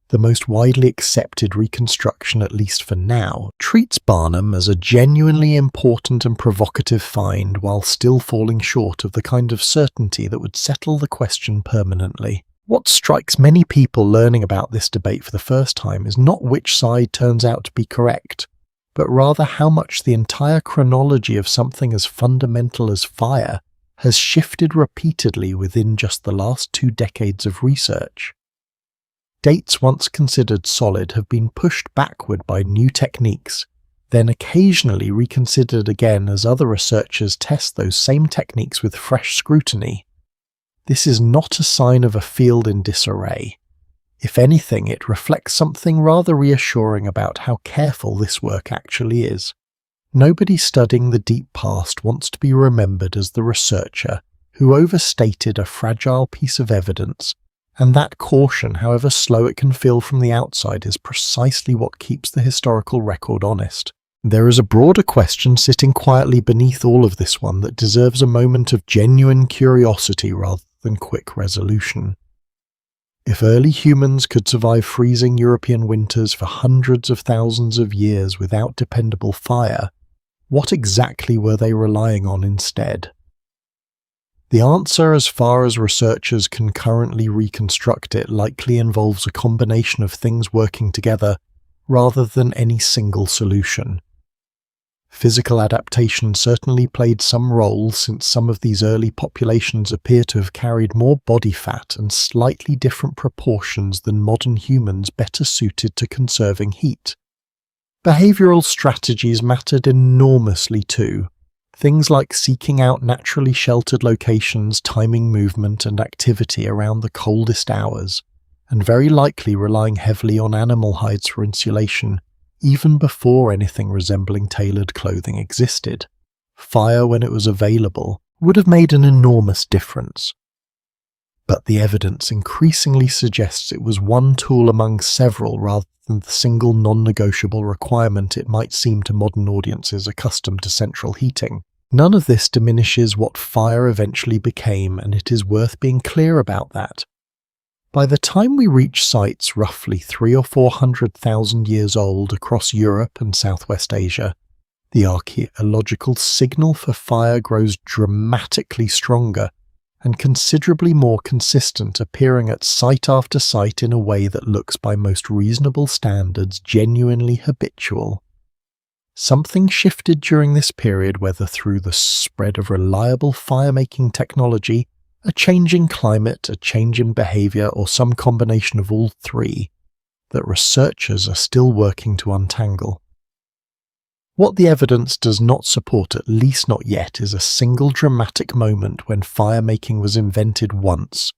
The most widely accepted reconstruction, at least for now, treats Barnham as a genuinely important and provocative find while still falling short of the kind of certainty that would settle the question permanently. What strikes many people learning about this debate for the first time is not which side turns out to be correct, but rather how much the entire chronology of something as fundamental as fire has shifted repeatedly within just the last 2 decades of research. Dates once considered solid have been pushed backward by new techniques, then occasionally reconsidered again as other researchers test those same techniques with fresh scrutiny. This is not a sign of a field in disarray. If anything, it reflects something rather reassuring about how careful this work actually is. Nobody studying the deep past wants to be remembered as the researcher who overstated a fragile piece of evidence, and that caution, however slow it can feel from the outside, is precisely what keeps the historical record honest. There is a broader question sitting quietly beneath all of this one that deserves a moment of genuine curiosity rather than quick resolution. If early humans could survive freezing European winters for hundreds of thousands of years without dependable fire, what exactly were they relying on instead? The answer, as far as researchers can currently reconstruct it, likely involves a combination of things working together rather than any single solution. Physical adaptation certainly played some role, since some of these early populations appear to have carried more body fat and slightly different proportions than modern humans better suited to conserving heat. Behavioral strategies mattered enormously too. Things like seeking out naturally sheltered locations, timing movement and activity around the coldest hours, and very likely relying heavily on animal hides for insulation, even before anything resembling tailored clothing existed. Fire, when it was available, would have made an enormous difference. But the evidence increasingly suggests it was one tool among several rather than the single non-negotiable requirement it might seem to modern audiences accustomed to central heating. None of this diminishes what fire eventually became, and it is worth being clear about that. By the time we reach sites roughly 300,000 or 400,000 years old across Europe and Southwest Asia, the archaeological signal for fire grows dramatically stronger and considerably more consistent, appearing at site after site in a way that looks by most reasonable standards genuinely habitual. Something shifted during this period, whether through the spread of reliable fire-making technology, a change in climate, a change in behavior, or some combination of all three, that researchers are still working to untangle. What the evidence does not support, at least not yet, is a single dramatic moment when fire-making was invented once,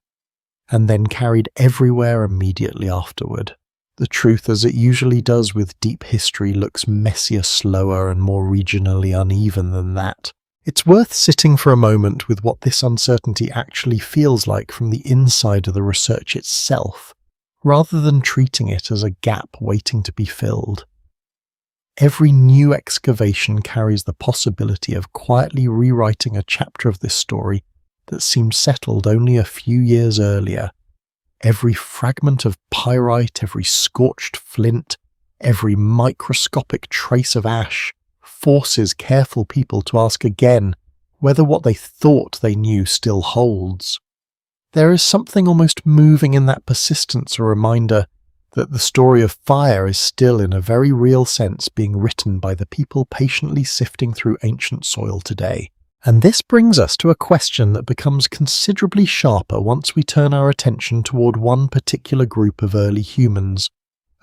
and then carried everywhere immediately afterward. The truth, as it usually does with deep history, looks messier, slower, and more regionally uneven than that. It's worth sitting for a moment with what this uncertainty actually feels like from the inside of the research itself, rather than treating it as a gap waiting to be filled. Every new excavation carries the possibility of quietly rewriting a chapter of this story that seemed settled only a few years earlier. Every fragment of pyrite, every scorched flint, every microscopic trace of ash forces careful people to ask again whether what they thought they knew still holds. There is something almost moving in that persistence, a reminder that the story of fire is still, in a very real sense, being written by the people patiently sifting through ancient soil today. And this brings us to a question that becomes considerably sharper once we turn our attention toward one particular group of early humans,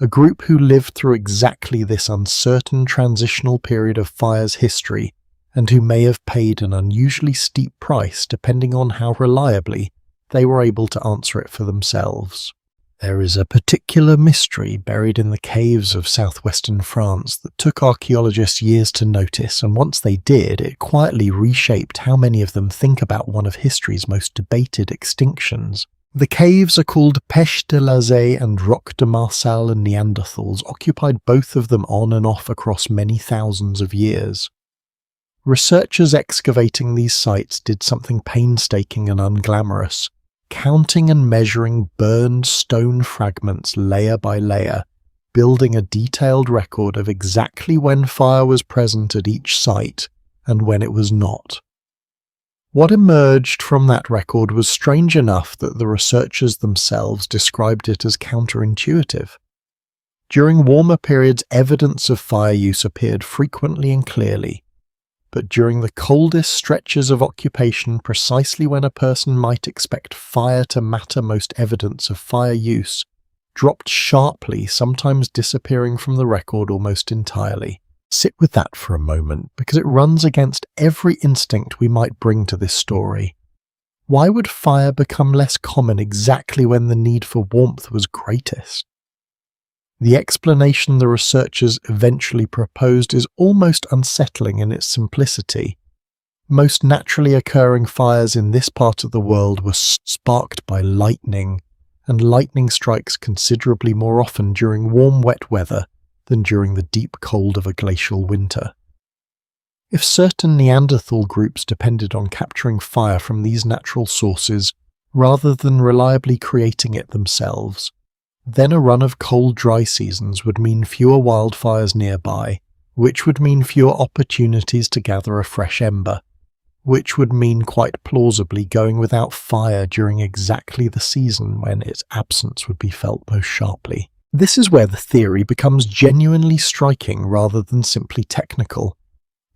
a group who lived through exactly this uncertain transitional period of fire's history, and who may have paid an unusually steep price depending on how reliably they were able to answer it for themselves. There is a particular mystery buried in the caves of southwestern France that took archaeologists years to notice, and once they did, it quietly reshaped how many of them think about one of history's most debated extinctions. The caves are called Pêche de Lazé and Roc de Marsal, and Neanderthals occupied both of them on and off across many thousands of years. Researchers excavating these sites did something painstaking and unglamorous, counting and measuring burned stone fragments layer by layer, building a detailed record of exactly when fire was present at each site and when it was not. What emerged from that record was strange enough that the researchers themselves described it as counterintuitive. During warmer periods, evidence of fire use appeared frequently and clearly, but during the coldest stretches of occupation, precisely when a person might expect fire to matter, most evidence of fire use dropped sharply, sometimes disappearing from the record almost entirely. Sit with that for a moment, because it runs against every instinct we might bring to this story. Why would fire become less common exactly when the need for warmth was greatest? The explanation the researchers eventually proposed is almost unsettling in its simplicity. Most naturally occurring fires in this part of the world were sparked by lightning, and lightning strikes considerably more often during warm, wet weather than during the deep cold of a glacial winter. If certain Neanderthal groups depended on capturing fire from these natural sources rather than reliably creating it themselves, then a run of cold, dry seasons would mean fewer wildfires nearby, which would mean fewer opportunities to gather a fresh ember, which would mean quite plausibly going without fire during exactly the season when its absence would be felt most sharply. This is where the theory becomes genuinely striking rather than simply technical.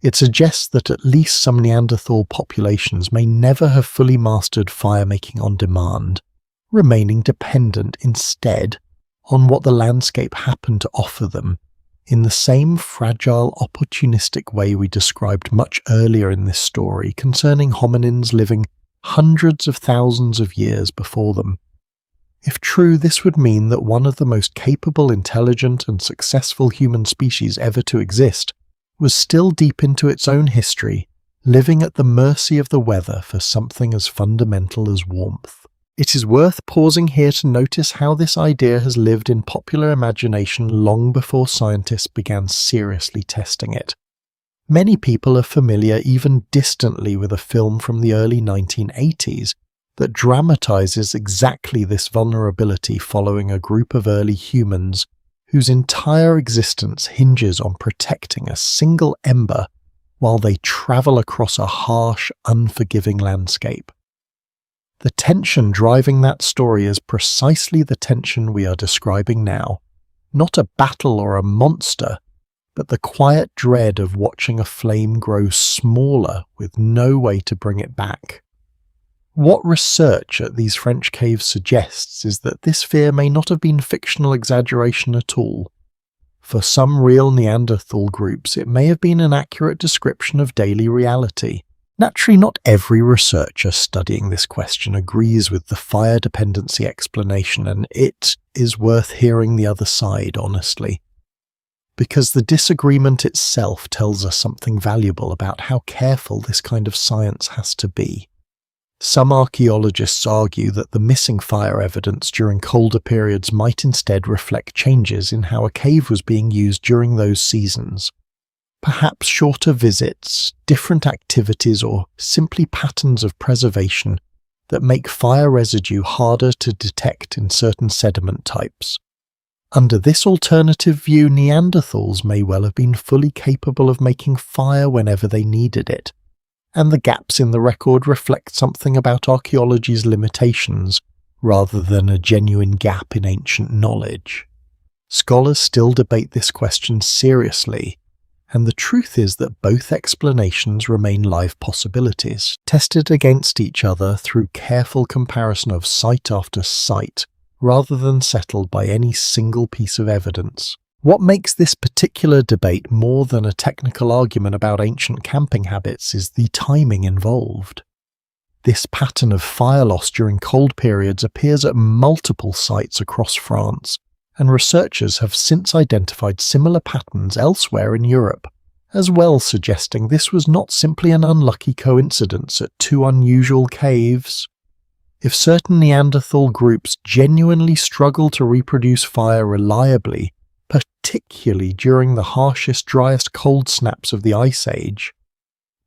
It suggests that at least some Neanderthal populations may never have fully mastered fire-making on demand, remaining dependent instead on what the landscape happened to offer them, in the same fragile, opportunistic way we described much earlier in this story concerning hominins living hundreds of thousands of years before them. If true, this would mean that one of the most capable, intelligent, and successful human species ever to exist was still deep into its own history, living at the mercy of the weather for something as fundamental as warmth. It is worth pausing here to notice how this idea has lived in popular imagination long before scientists began seriously testing it. Many people are familiar even distantly with a film from the early 1980s that dramatizes exactly this vulnerability following a group of early humans whose entire existence hinges on protecting a single ember while they travel across a harsh, unforgiving landscape. The tension driving that story is precisely the tension we are describing now, not a battle or a monster, but the quiet dread of watching a flame grow smaller with no way to bring it back. What research at these French caves suggests is that this fear may not have been fictional exaggeration at all. For some real Neanderthal groups, it may have been an accurate description of daily reality. Naturally, not every researcher studying this question agrees with the fire dependency explanation, and it is worth hearing the other side, honestly. Because the disagreement itself tells us something valuable about how careful this kind of science has to be. Some archaeologists argue that the missing fire evidence during colder periods might instead reflect changes in how a cave was being used during those seasons. Perhaps shorter visits, different activities, or simply patterns of preservation that make fire residue harder to detect in certain sediment types. Under this alternative view, Neanderthals may well have been fully capable of making fire whenever they needed it, and the gaps in the record reflect something about archaeology's limitations rather than a genuine gap in ancient knowledge. Scholars still debate this question seriously, and the truth is that both explanations remain live possibilities, tested against each other through careful comparison of site after site, rather than settled by any single piece of evidence. What makes this particular debate more than a technical argument about ancient camping habits is the timing involved. This pattern of fire loss during cold periods appears at multiple sites across France, and researchers have since identified similar patterns elsewhere in Europe, as well suggesting this was not simply an unlucky coincidence at two unusual caves. If certain Neanderthal groups genuinely struggle to reproduce fire reliably, particularly during the harshest, driest cold snaps of the Ice Age,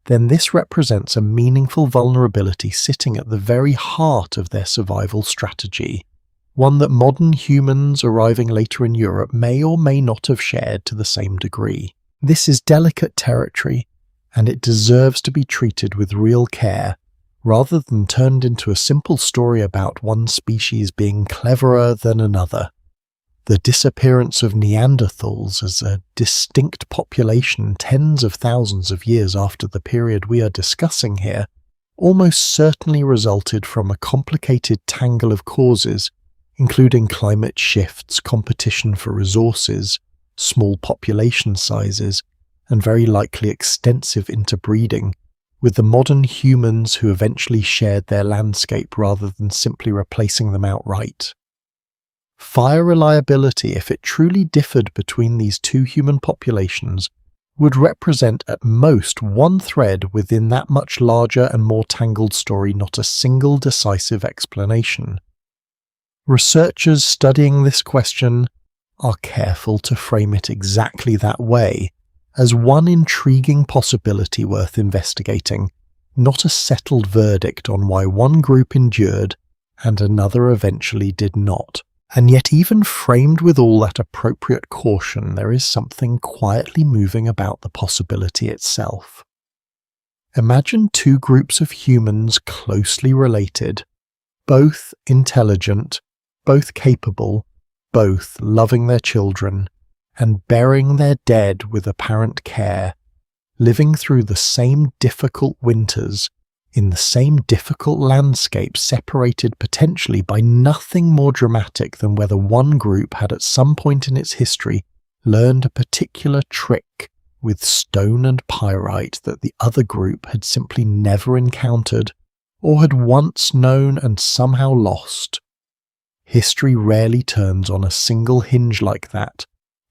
then this represents a meaningful vulnerability sitting at the very heart of their survival strategy, one that modern humans arriving later in Europe may or may not have shared to the same degree. This is delicate territory, and it deserves to be treated with real care, rather than turned into a simple story about one species being cleverer than another. The disappearance of Neanderthals as a distinct population tens of thousands of years after the period we are discussing here almost certainly resulted from a complicated tangle of causes, including climate shifts, competition for resources, small population sizes, and very likely extensive interbreeding, with the modern humans who eventually shared their landscape rather than simply replacing them outright. Fire reliability, if it truly differed between these two human populations, would represent at most one thread within that much larger and more tangled story, not a single decisive explanation. Researchers studying this question are careful to frame it exactly that way, as one intriguing possibility worth investigating, not a settled verdict on why one group endured and another eventually did not. And yet even framed with all that appropriate caution, there is something quietly moving about the possibility itself. Imagine two groups of humans closely related, both intelligent, both capable, both loving their children, and burying their dead with apparent care, living through the same difficult winters, in the same difficult landscape, separated potentially by nothing more dramatic than whether one group had at some point in its history learned a particular trick with stone and pyrite that the other group had simply never encountered, or had once known and somehow lost. History rarely turns on a single hinge like that,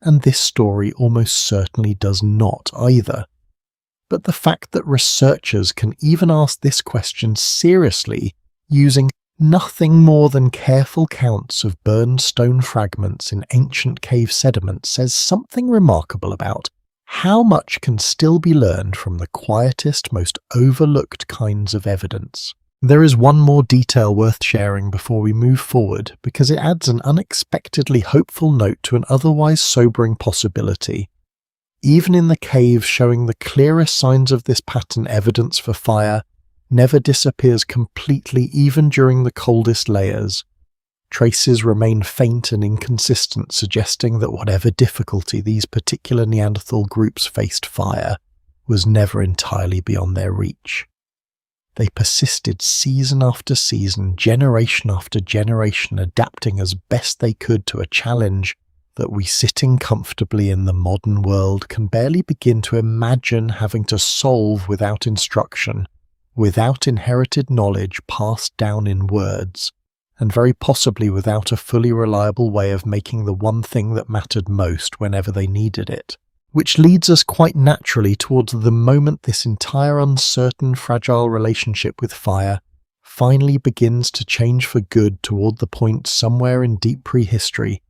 and this story almost certainly does not either. But the fact that researchers can even ask this question seriously using nothing more than careful counts of burned stone fragments in ancient cave sediment says something remarkable about How much can still be learned from the quietest, most overlooked kinds of evidence? There is one more detail worth sharing before we move forward, because it adds an unexpectedly hopeful note to an otherwise sobering possibility. Even in the caves showing the clearest signs of this pattern, evidence for fire never disappears completely, even during the coldest layers. Traces remain faint and inconsistent, suggesting that whatever difficulty these particular Neanderthal groups faced, fire was never entirely beyond their reach. They persisted season after season, generation after generation, adapting as best they could to a challenge that we, sitting comfortably in the modern world, can barely begin to imagine having to solve without instruction, without inherited knowledge passed down in words, and very possibly without a fully reliable way of making the one thing that mattered most whenever they needed it. Which leads us quite naturally towards the moment this entire uncertain, fragile relationship with fire finally begins to change for good, toward the point somewhere in deep prehistory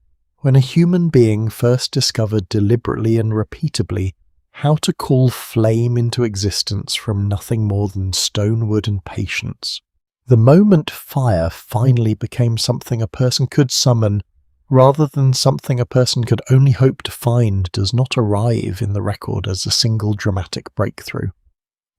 when a human being first discovered deliberately and repeatably how to call flame into existence from nothing more than stone, wood, and patience. The moment fire finally became something a person could summon, rather than something a person could only hope to find, does not arrive in the record as a single dramatic breakthrough.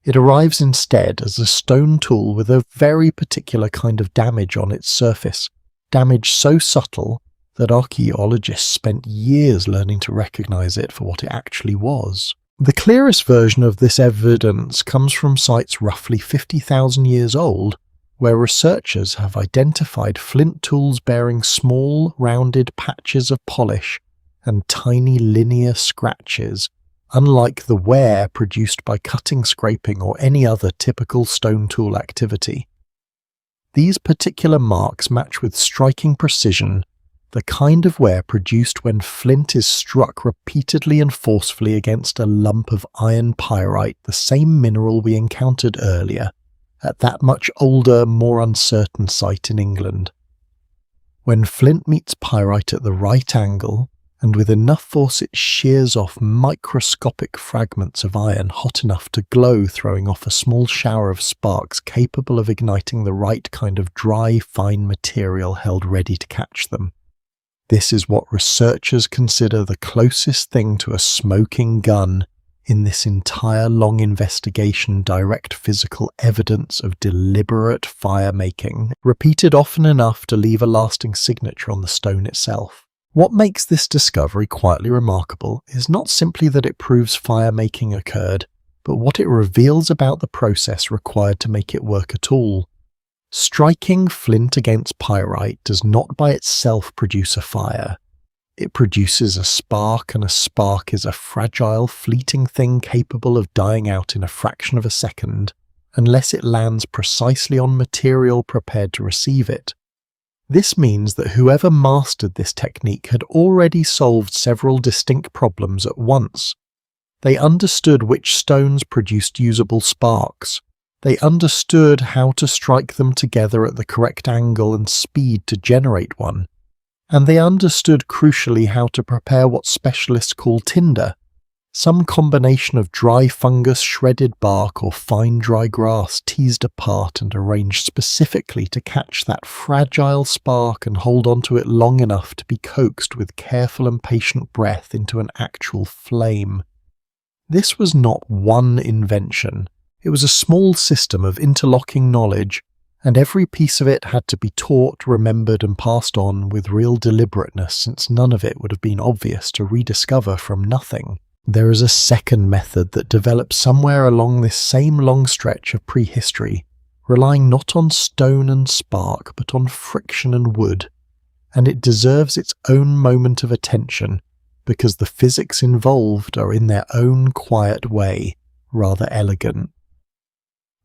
It arrives instead as a stone tool with a very particular kind of damage on its surface, damage so subtle that archaeologists spent years learning to recognize it for what it actually was. The clearest version of this evidence comes from sites roughly 50,000 years old, where researchers have identified flint tools bearing small, rounded patches of polish and tiny linear scratches, unlike the wear produced by cutting, scraping, or any other typical stone tool activity. These particular marks match with striking precision the kind of wear produced when flint is struck repeatedly and forcefully against a lump of iron pyrite, the same mineral we encountered earlier, at that much older, more uncertain site in England. When flint meets pyrite at the right angle, and with enough force it shears off microscopic fragments of iron hot enough to glow, throwing off a small shower of sparks capable of igniting the right kind of dry, fine material held ready to catch them. This is what researchers consider the closest thing to a smoking gun in this entire long investigation, direct physical evidence of deliberate fire-making, repeated often enough to leave a lasting signature on the stone itself. What makes this discovery quietly remarkable is not simply that it proves fire-making occurred, but what it reveals about the process required to make it work at all. Striking flint against pyrite does not by itself produce a fire. It produces a spark, and a spark is a fragile, fleeting thing capable of dying out in a fraction of a second, unless it lands precisely on material prepared to receive it. This means that whoever mastered this technique had already solved several distinct problems at once. They understood which stones produced usable sparks. They understood how to strike them together at the correct angle and speed to generate one. And they understood crucially how to prepare what specialists call tinder, some combination of dry fungus, shredded bark, or fine dry grass teased apart and arranged specifically to catch that fragile spark and hold onto it long enough to be coaxed with careful and patient breath into an actual flame. This was not one invention. It was a small system of interlocking knowledge, and every piece of it had to be taught, remembered, and passed on with real deliberateness, since none of it would have been obvious to rediscover from nothing. There is a second method that developed somewhere along this same long stretch of prehistory, relying not on stone and spark, but on friction and wood, and it deserves its own moment of attention, because the physics involved are in their own quiet way rather elegant.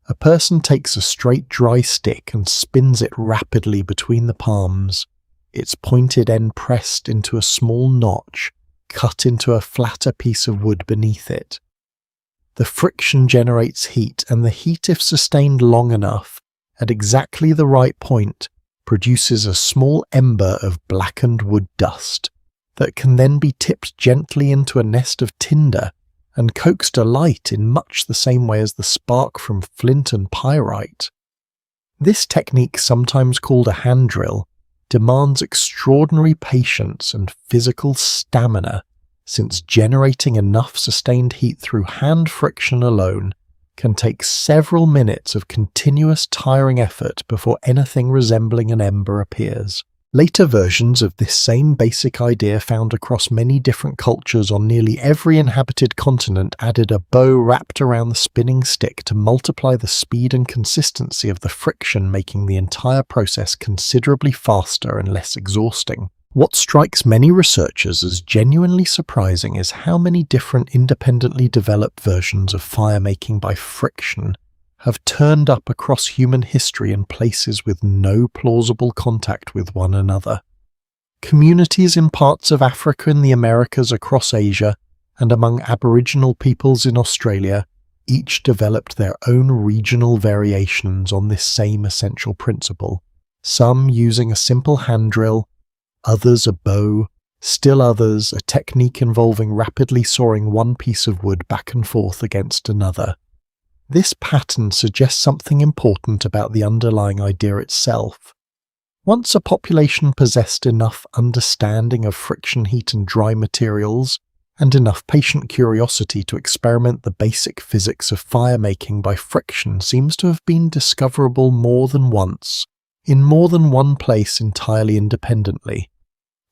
A person takes a straight dry stick and spins it rapidly between the palms, its pointed end pressed into a small notch, cut into a flatter piece of wood beneath it. The friction generates heat, and the heat, if sustained long enough, at exactly the right point, produces a small ember of blackened wood dust that can then be tipped gently into a nest of tinder and coaxed a light in much the same way as the spark from flint and pyrite. This technique, sometimes called a hand drill, demands extraordinary patience and physical stamina, since generating enough sustained heat through hand friction alone can take several minutes of continuous tiring effort before anything resembling an ember appears. Later versions of this same basic idea found across many different cultures on nearly every inhabited continent added a bow wrapped around the spinning stick to multiply the speed and consistency of the friction, making the entire process considerably faster and less exhausting. What strikes many researchers as genuinely surprising is how many different independently developed versions of fire making by friction have turned up across human history in places with no plausible contact with one another. Communities in parts of Africa and the Americas, across Asia, and among Aboriginal peoples in Australia, each developed their own regional variations on this same essential principle, some using a simple hand drill, others a bow, still others a technique involving rapidly sawing one piece of wood back and forth against another. This pattern suggests something important about the underlying idea itself. Once a population possessed enough understanding of friction heat and dry materials, and enough patient curiosity to experiment the basic physics of fire making by friction seems to have been discoverable more than once, in more than one place entirely independently.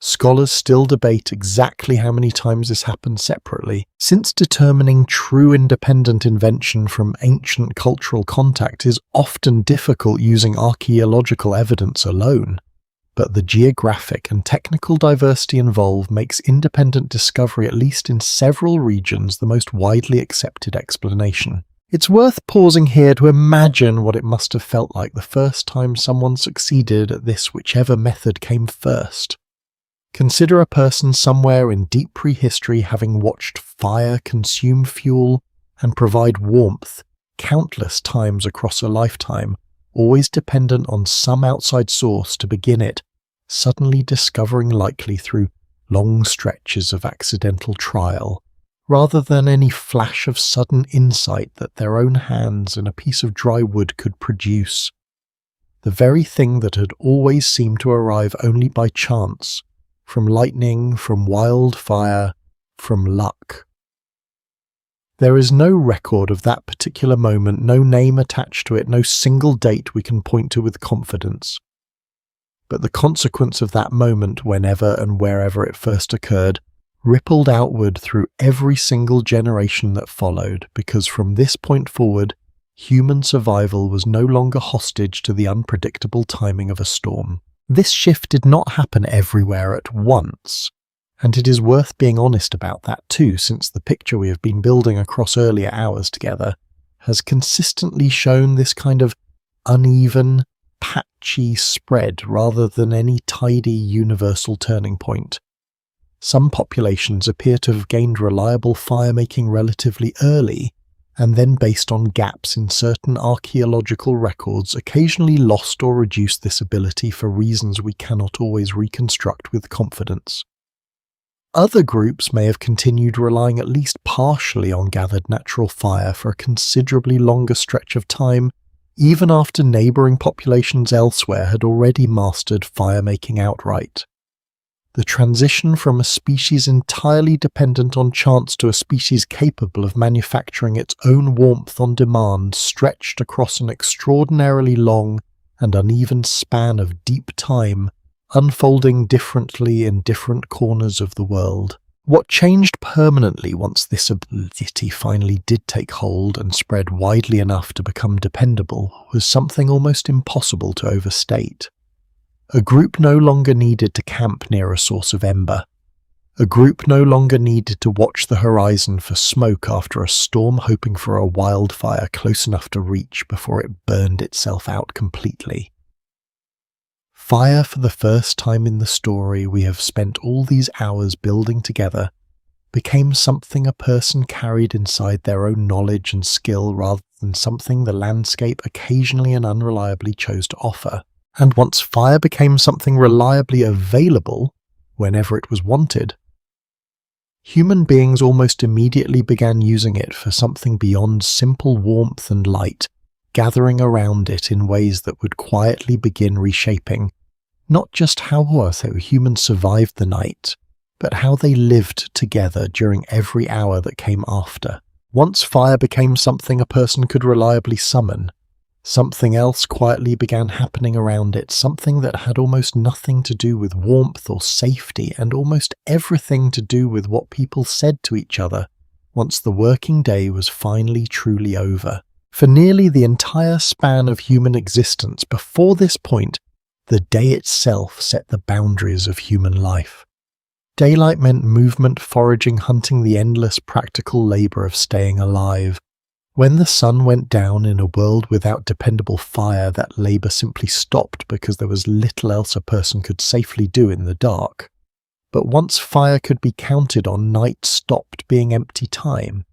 Scholars still debate exactly how many times this happened separately, since determining true independent invention from ancient cultural contact is often difficult using archaeological evidence alone. But the geographic and technical diversity involved makes independent discovery, at least in several regions, the most widely accepted explanation. It's worth pausing here to imagine what it must have felt like the first time someone succeeded at this, whichever method came first. Consider a person somewhere in deep prehistory having watched fire consume fuel and provide warmth countless times across a lifetime, always dependent on some outside source to begin it, suddenly discovering likely through long stretches of accidental trial, rather than any flash of sudden insight that their own hands and a piece of dry wood could produce. The very thing that had always seemed to arrive only by chance, from lightning, from wildfire, from luck. There is no record of that particular moment, no name attached to it, no single date we can point to with confidence. But the consequence of that moment, whenever and wherever it first occurred, rippled outward through every single generation that followed, because from this point forward, human survival was no longer hostage to the unpredictable timing of a storm. This shift did not happen everywhere at once, and it is worth being honest about that too, since the picture we have been building across earlier hours together has consistently shown this kind of uneven, patchy spread rather than any tidy universal turning point. Some populations appear to have gained reliable fire-making relatively early, and then based on gaps in certain archaeological records occasionally lost or reduced this ability for reasons we cannot always reconstruct with confidence. Other groups may have continued relying at least partially on gathered natural fire for a considerably longer stretch of time, even after neighbouring populations elsewhere had already mastered fire-making outright. The transition from a species entirely dependent on chance to a species capable of manufacturing its own warmth on demand stretched across an extraordinarily long and uneven span of deep time, unfolding differently in different corners of the world. What changed permanently once this ability finally did take hold and spread widely enough to become dependable was something almost impossible to overstate. A group no longer needed to camp near a source of ember. A group no longer needed to watch the horizon for smoke after a storm, hoping for a wildfire close enough to reach before it burned itself out completely. Fire, for the first time in the story we have spent all these hours building together, became something a person carried inside their own knowledge and skill rather than something the landscape occasionally and unreliably chose to offer. And once fire became something reliably available, whenever it was wanted, Human beings almost immediately began using it for something beyond simple warmth and light, gathering around it in ways that would quietly begin reshaping not just how humans survived the night, but how they lived together during every hour that came after. Once fire became something a person could reliably summon, something else quietly began happening around it, something that had almost nothing to do with warmth or safety, and almost everything to do with what people said to each other once the working day was finally truly over. For nearly the entire span of human existence before this point, the day itself set the boundaries of human life. Daylight meant movement, foraging, hunting, the endless practical labor of staying alive. When the sun went down in a world without dependable fire, that labor simply stopped because there was little else a person could safely do in the dark. But once fire could be counted on, night stopped being empty time.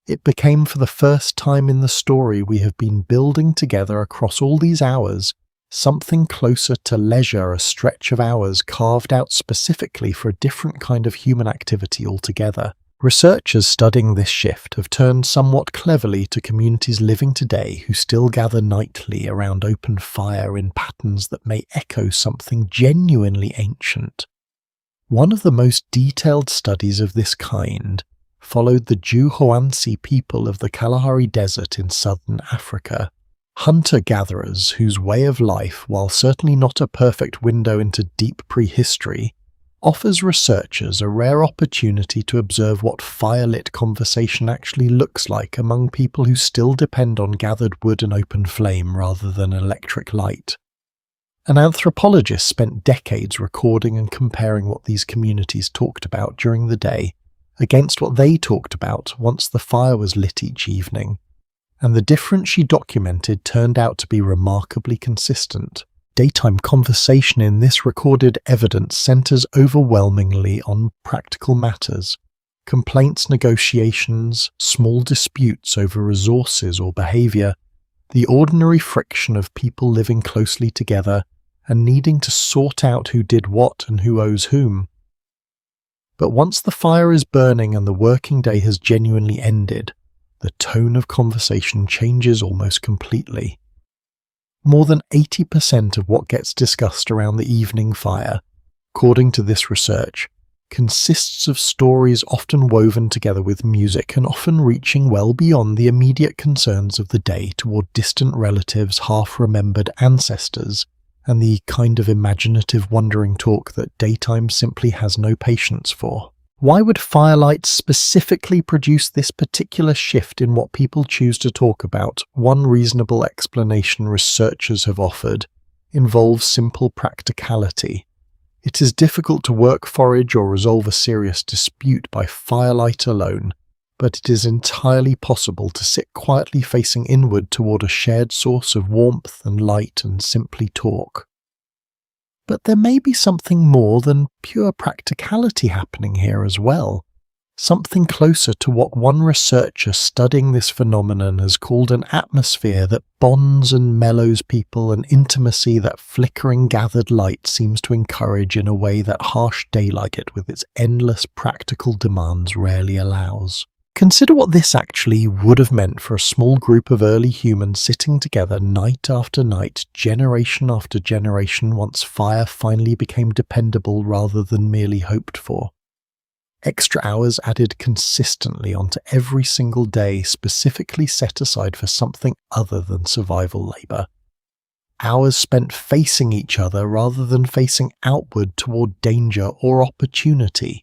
It became, for the first time in the story we have been building together across all these hours, something closer to leisure, a stretch of hours carved out specifically for a different kind of human activity altogether. Researchers studying this shift have turned somewhat cleverly to communities living today who still gather nightly around open fire in patterns that may echo something genuinely ancient. One of the most detailed studies of this kind followed the Juhoansi people of the Kalahari Desert in southern Africa. Hunter-gatherers whose way of life, while certainly not a perfect window into deep prehistory, offers researchers a rare opportunity to observe what fire-lit conversation actually looks like among people who still depend on gathered wood and open flame rather than electric light. An anthropologist spent decades recording and comparing what these communities talked about during the day against what they talked about once the fire was lit each evening, and the difference she documented turned out to be remarkably consistent. Daytime conversation in this recorded evidence centers overwhelmingly on practical matters: complaints, negotiations, small disputes over resources or behavior, the ordinary friction of people living closely together and needing to sort out who did what and who owes whom. But once the fire is burning and the working day has genuinely ended, the tone of conversation changes almost completely. More than 80% of what gets discussed around the evening fire, according to this research, consists of stories often woven together with music and often reaching well beyond the immediate concerns of the day toward distant relatives, half-remembered ancestors, and the kind of imaginative wandering talk that daytime simply has no patience for. Why would firelight specifically produce this particular shift in what people choose to talk about? One reasonable explanation researchers have offered involves simple practicality. It is difficult to work, forage, or resolve a serious dispute by firelight alone, but it is entirely possible to sit quietly facing inward toward a shared source of warmth and light and simply talk. But there may be something more than pure practicality happening here as well, something closer to what one researcher studying this phenomenon has called an atmosphere that bonds and mellows people, an intimacy that flickering gathered light seems to encourage in a way that harsh daylight with its endless practical demands rarely allows. Consider what this actually would have meant for a small group of early humans sitting together night after night, generation after generation, once fire finally became dependable rather than merely hoped for. Extra hours added consistently onto every single day, specifically set aside for something other than survival labor. Hours spent facing each other rather than facing outward toward danger or opportunity.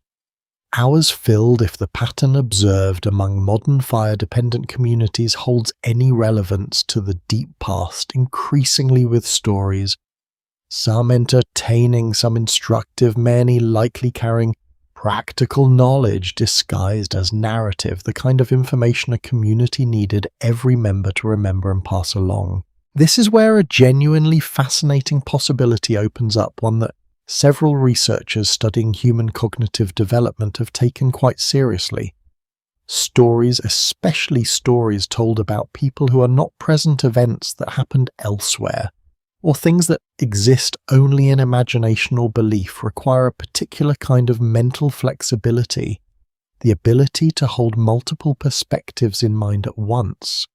Hours filled, if the pattern observed among modern fire-dependent communities holds any relevance to the deep past, increasingly with stories, some entertaining, some instructive, many likely carrying practical knowledge disguised as narrative, the kind of information a community needed every member to remember and pass along. This is where a genuinely fascinating possibility opens up, one that several researchers studying human cognitive development have taken quite seriously. Stories, especially stories told about people who are not present events that happened elsewhere, or things that exist only in imagination or belief, require a particular kind of mental flexibility the ability to hold multiple perspectives in mind at once,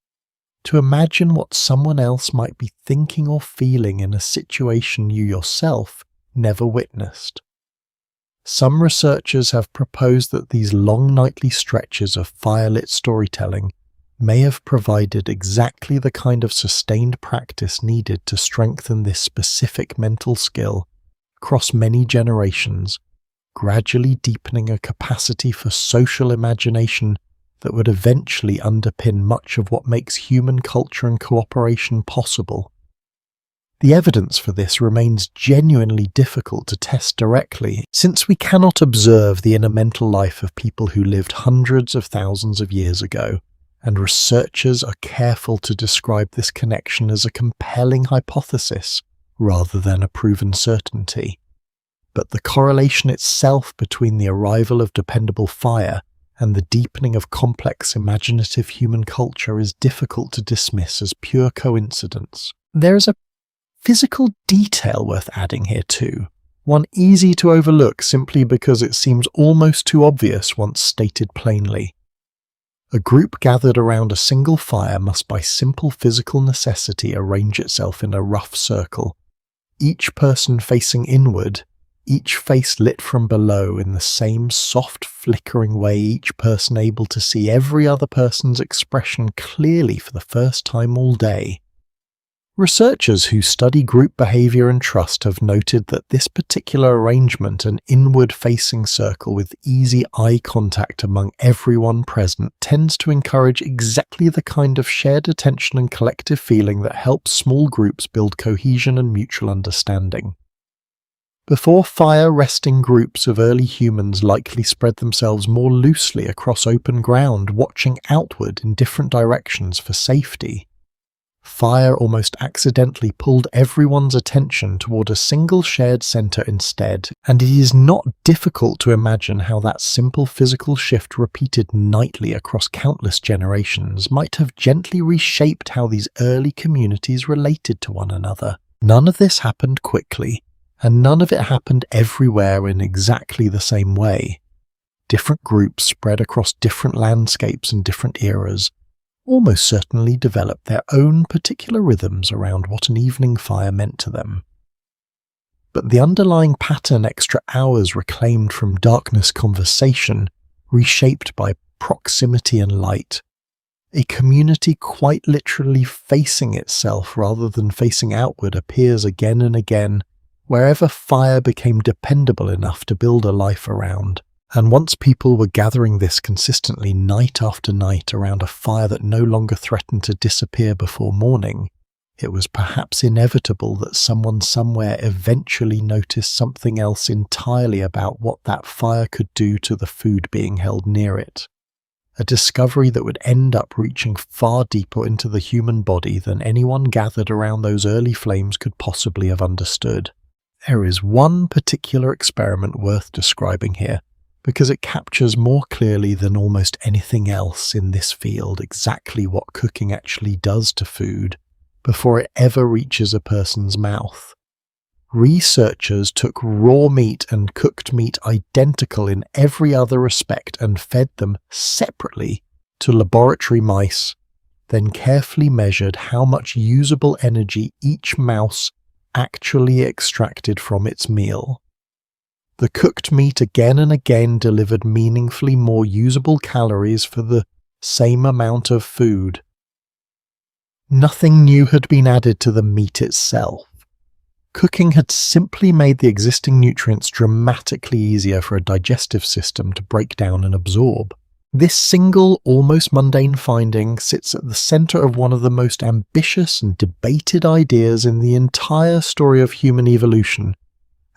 to imagine what someone else might be thinking or feeling in a situation you yourself never witnessed. Some researchers have proposed that these long nightly stretches of firelit storytelling may have provided exactly the kind of sustained practice needed to strengthen this specific mental skill across many generations, gradually deepening a capacity for social imagination that would eventually underpin much of what makes human culture and cooperation possible. The evidence for this remains genuinely difficult to test directly, since we cannot observe the inner mental life of people who lived hundreds of thousands of years ago, and researchers are careful to describe this connection as a compelling hypothesis rather than a proven certainty. But the correlation itself between the arrival of dependable fire and the deepening of complex imaginative human culture is difficult to dismiss as pure coincidence. There is a physical detail worth adding here too, one easy to overlook simply because it seems almost too obvious once stated plainly. A group gathered around a single fire must by simple physical necessity arrange itself in a rough circle, each person facing inward, each face lit from below in the same soft flickering way, each person able to see every other person's expression clearly for the first time all day. Researchers who study group behavior and trust have noted that this particular arrangement, an inward-facing circle with easy eye contact among everyone present, tends to encourage exactly the kind of shared attention and collective feeling that helps small groups build cohesion and mutual understanding. Before fire, resting groups of early humans likely spread themselves more loosely across open ground, watching outward in different directions for safety. Fire almost accidentally pulled everyone's attention toward a single shared center instead, and it is not difficult to imagine how that simple physical shift repeated nightly across countless generations might have gently reshaped how these early communities related to one another. None of this happened quickly, and none of it happened everywhere in exactly the same way. Different groups spread across different landscapes and different eras almost certainly developed their own particular rhythms around what an evening fire meant to them. But the underlying pattern extra hours reclaimed from darkness conversation, reshaped by proximity and light, a community quite literally facing itself rather than facing outward appears again and again wherever fire became dependable enough to build a life around. And once people were gathering this consistently night after night around a fire that no longer threatened to disappear before morning, it was perhaps inevitable that someone somewhere eventually noticed something else entirely about what that fire could do to the food being held near it. A discovery that would end up reaching far deeper into the human body than anyone gathered around those early flames could possibly have understood. There is one particular experiment worth describing here, because it captures more clearly than almost anything else in this field exactly what cooking actually does to food before it ever reaches a person's mouth. Researchers took raw meat and cooked meat identical in every other respect and fed them separately to laboratory mice, then carefully measured how much usable energy each mouse actually extracted from its meal. The cooked meat again and again delivered meaningfully more usable calories for the same amount of food. Nothing new had been added to the meat itself. Cooking had simply made the existing nutrients dramatically easier for a digestive system to break down and absorb. This single, almost mundane finding sits at the center of one of the most ambitious and debated ideas in the entire story of human evolution,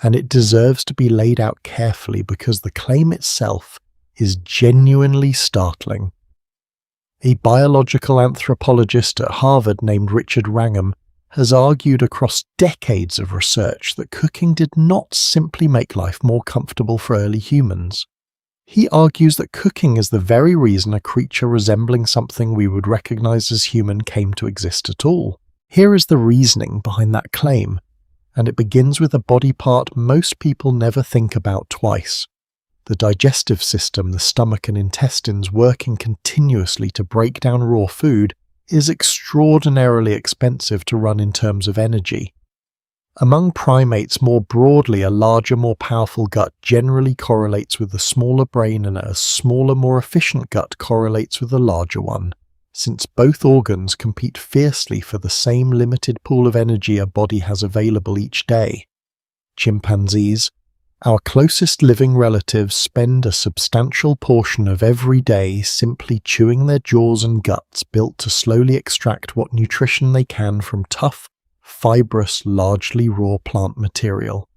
and it deserves to be laid out carefully because the claim itself is genuinely startling. A biological anthropologist at Harvard named Richard Wrangham has argued across decades of research that cooking did not simply make life more comfortable for early humans. He argues that cooking is the very reason a creature resembling something we would recognize as human came to exist at all. Here is the reasoning behind that claim, and it begins with a body part most people never think about twice: the digestive system, the stomach and intestines working continuously to break down raw food, is extraordinarily expensive to run in terms of energy. Among primates more broadly, a larger, more powerful gut generally correlates with a smaller brain, and a smaller, more efficient gut correlates with a larger one, since both organs compete fiercely for the same limited pool of energy a body has available each day. Chimpanzees, our closest living relatives, spend a substantial portion of every day simply chewing their jaws and guts, built to slowly extract what nutrition they can from tough, fibrous, largely raw plant material.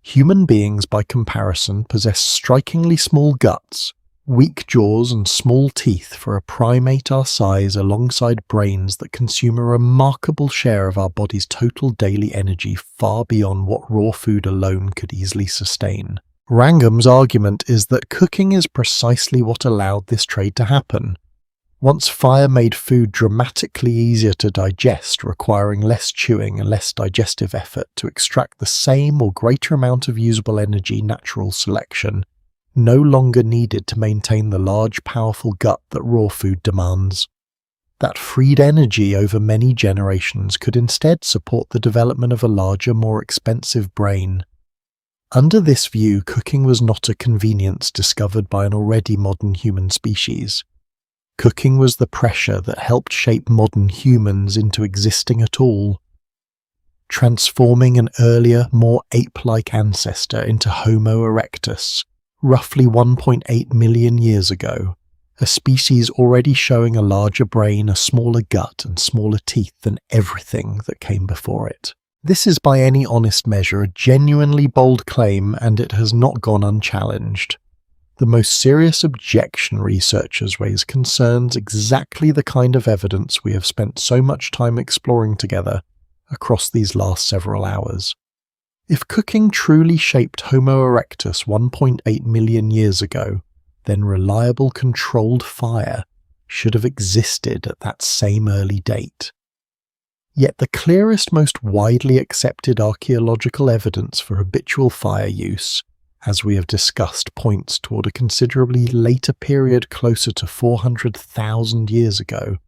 Human beings, by comparison, possess strikingly small guts, weak jaws and small teeth for a primate our size, alongside brains that consume a remarkable share of our body's total daily energy, far beyond what raw food alone could easily sustain. Wrangham's argument is that cooking is precisely what allowed this trade to happen. Once fire made food dramatically easier to digest, requiring less chewing and less digestive effort to extract the same or greater amount of usable energy, natural selection no longer needed to maintain the large, powerful gut that raw food demands. That freed energy over many generations could instead support the development of a larger, more expensive brain. Under this view, cooking was not a convenience discovered by an already modern human species. Cooking was the pressure that helped shape modern humans into existing at all, transforming an earlier, more ape-like ancestor into Homo erectus, roughly 1.8 million years ago, a species already showing a larger brain, a smaller gut, and smaller teeth than everything that came before it. This is by any honest measure a genuinely bold claim, and it has not gone unchallenged. The most serious objection researchers raise concerns exactly the kind of evidence we have spent so much time exploring together across these last several hours. If cooking truly shaped Homo erectus 1.8 million years ago, then reliable controlled fire should have existed at that same early date. Yet the clearest, most widely accepted archaeological evidence for habitual fire use, as we have discussed, points toward a considerably later period closer to 400,000 years ago,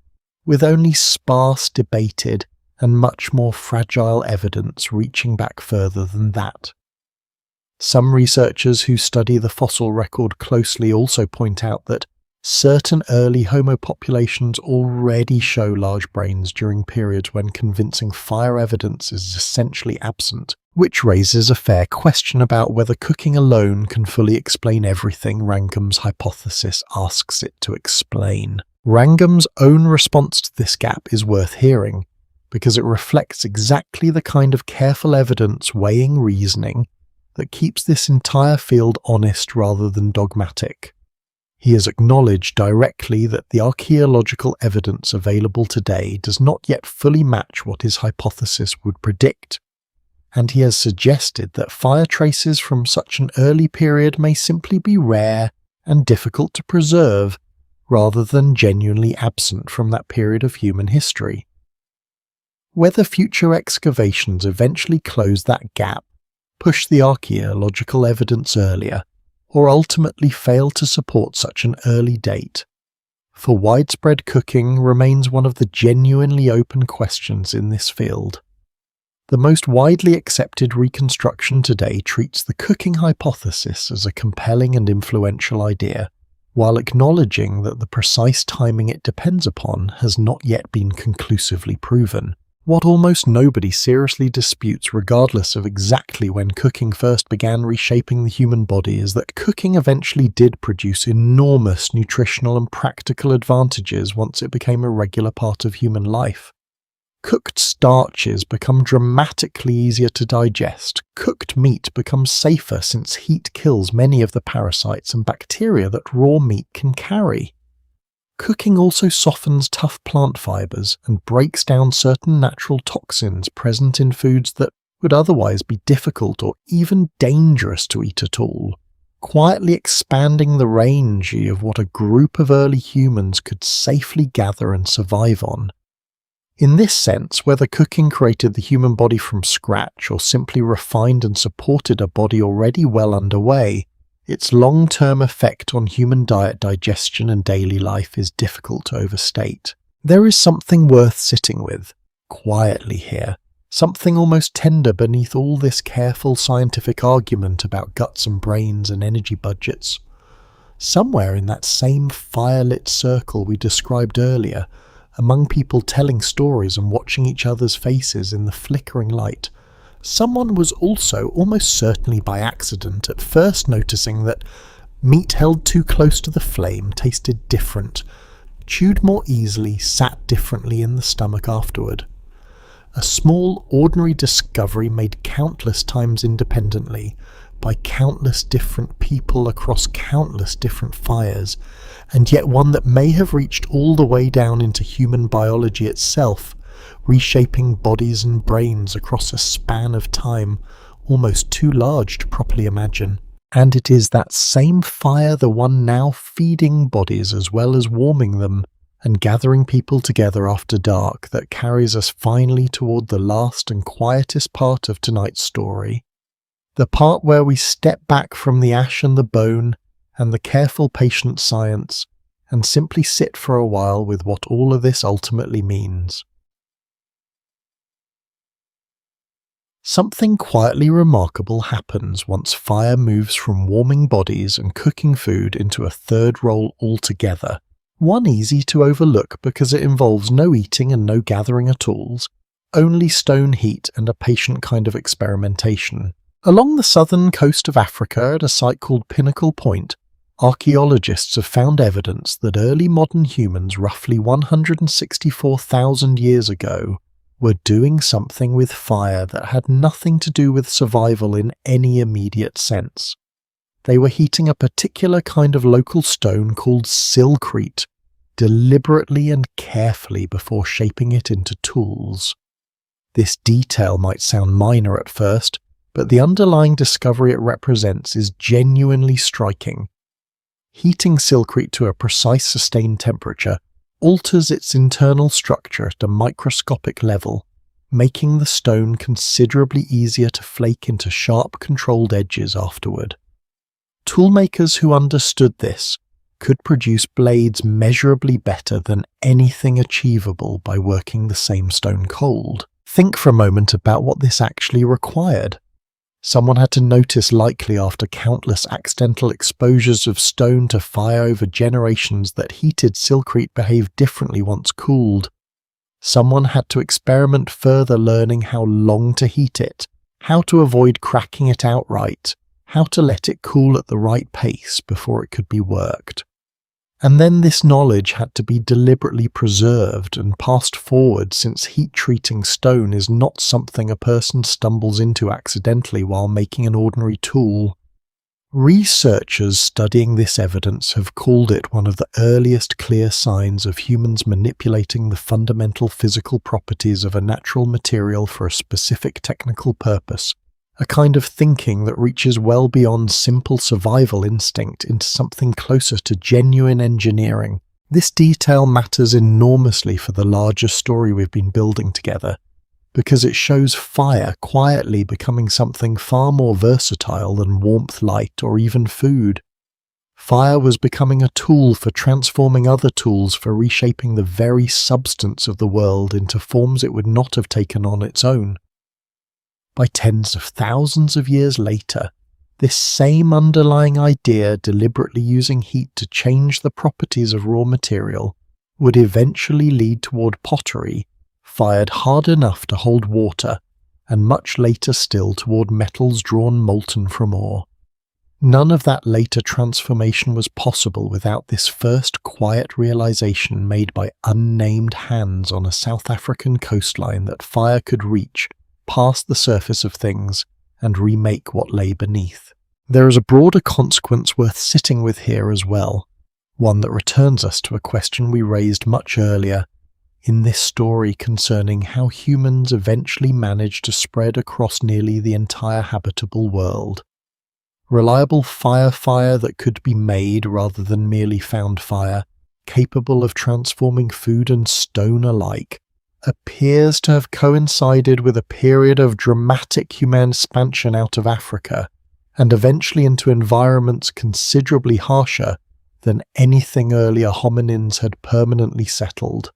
with only sparse, debated, and much more fragile evidence reaching back further than that. Some researchers who study the fossil record closely also point out that certain early Homo populations already show large brains during periods when convincing fire evidence is essentially absent, which raises a fair question about whether cooking alone can fully explain everything Wrangham's hypothesis asks it to explain. Wrangham's own response to this gap is worth hearing, because it reflects exactly the kind of careful evidence weighing reasoning that keeps this entire field honest rather than dogmatic. He has acknowledged directly that the archaeological evidence available today does not yet fully match what his hypothesis would predict, and he has suggested that fire traces from such an early period may simply be rare and difficult to preserve, rather than genuinely absent from that period of human history. Whether future excavations eventually close that gap, push the archaeological evidence earlier, or ultimately fail to support such an early date, for widespread cooking remains one of the genuinely open questions in this field. The most widely accepted reconstruction today treats the cooking hypothesis as a compelling and influential idea, while acknowledging that the precise timing it depends upon has not yet been conclusively proven. What almost nobody seriously disputes, regardless of exactly when cooking first began reshaping the human body, is that cooking eventually did produce enormous nutritional and practical advantages once it became a regular part of human life. Cooked starches become dramatically easier to digest. Cooked meat becomes safer since heat kills many of the parasites and bacteria that raw meat can carry. Cooking also softens tough plant fibers and breaks down certain natural toxins present in foods that would otherwise be difficult or even dangerous to eat at all, quietly expanding the range of what a group of early humans could safely gather and survive on. In this sense, whether cooking created the human body from scratch or simply refined and supported a body already well underway, Its long-term effect on human diet, digestion, and daily life is difficult to overstate. There is something worth sitting with, quietly here, something almost tender beneath all this careful scientific argument about guts and brains and energy budgets. Somewhere in that same fire-lit circle we described earlier, among people telling stories and watching each other's faces in the flickering light, someone was also, almost certainly by accident, at first noticing that meat held too close to the flame tasted different, chewed more easily, sat differently in the stomach afterward. A small, ordinary discovery made countless times independently, by countless different people across countless different fires, and yet one that may have reached all the way down into human biology itself, reshaping bodies and brains across a span of time almost too large to properly imagine. And it is that same fire, the one now feeding bodies as well as warming them, and gathering people together after dark, that carries us finally toward the last and quietest part of tonight's story. The part where we step back from the ash and the bone and the careful patient science and simply sit for a while with what all of this ultimately means. Something quietly remarkable happens once fire moves from warming bodies and cooking food into a third role altogether, one easy to overlook because it involves no eating and no gathering of tools, only stone heat and a patient kind of experimentation. Along the southern coast of Africa, at a site called Pinnacle Point, archaeologists have found evidence that early modern humans, roughly 164,000 years ago, were doing something with fire that had nothing to do with survival in any immediate sense. They were heating a particular kind of local stone called silkrete, deliberately and carefully before shaping it into tools. This detail might sound minor at first, but the underlying discovery it represents is genuinely striking. Heating silkrete to a precise sustained temperature alters its internal structure at a microscopic level, making the stone considerably easier to flake into sharp, controlled edges afterward. Toolmakers who understood this could produce blades measurably better than anything achievable by working the same stone cold. Think for a moment about what this actually required. Someone had to notice, likely after countless accidental exposures of stone to fire over generations, that heated silkrete behaved differently once cooled. Someone had to experiment further, learning how long to heat it, how to avoid cracking it outright, how to let it cool at the right pace before it could be worked. And then this knowledge had to be deliberately preserved and passed forward, since heat-treating stone is not something a person stumbles into accidentally while making an ordinary tool. Researchers studying this evidence have called it one of the earliest clear signs of humans manipulating the fundamental physical properties of a natural material for a specific technical purpose, a kind of thinking that reaches well beyond simple survival instinct into something closer to genuine engineering. This detail matters enormously for the larger story we've been building together, because it shows fire quietly becoming something far more versatile than warmth, light, or even food. Fire was becoming a tool for transforming other tools, for reshaping the very substance of the world into forms it would not have taken on its own. By tens of thousands of years later, this same underlying idea, deliberately using heat to change the properties of raw material, would eventually lead toward pottery, fired hard enough to hold water, and much later still toward metals drawn molten from ore. None of that later transformation was possible without this first quiet realization made by unnamed hands on a South African coastline that fire could reach past the surface of things and remake what lay beneath. There is a broader consequence worth sitting with here as well, one that returns us to a question we raised much earlier in this story concerning how humans eventually managed to spread across nearly the entire habitable world. Reliable fire that could be made rather than merely found fire, capable of transforming food and stone alike, appears to have coincided with a period of dramatic human expansion out of Africa and eventually into environments considerably harsher than anything earlier hominins had permanently settled.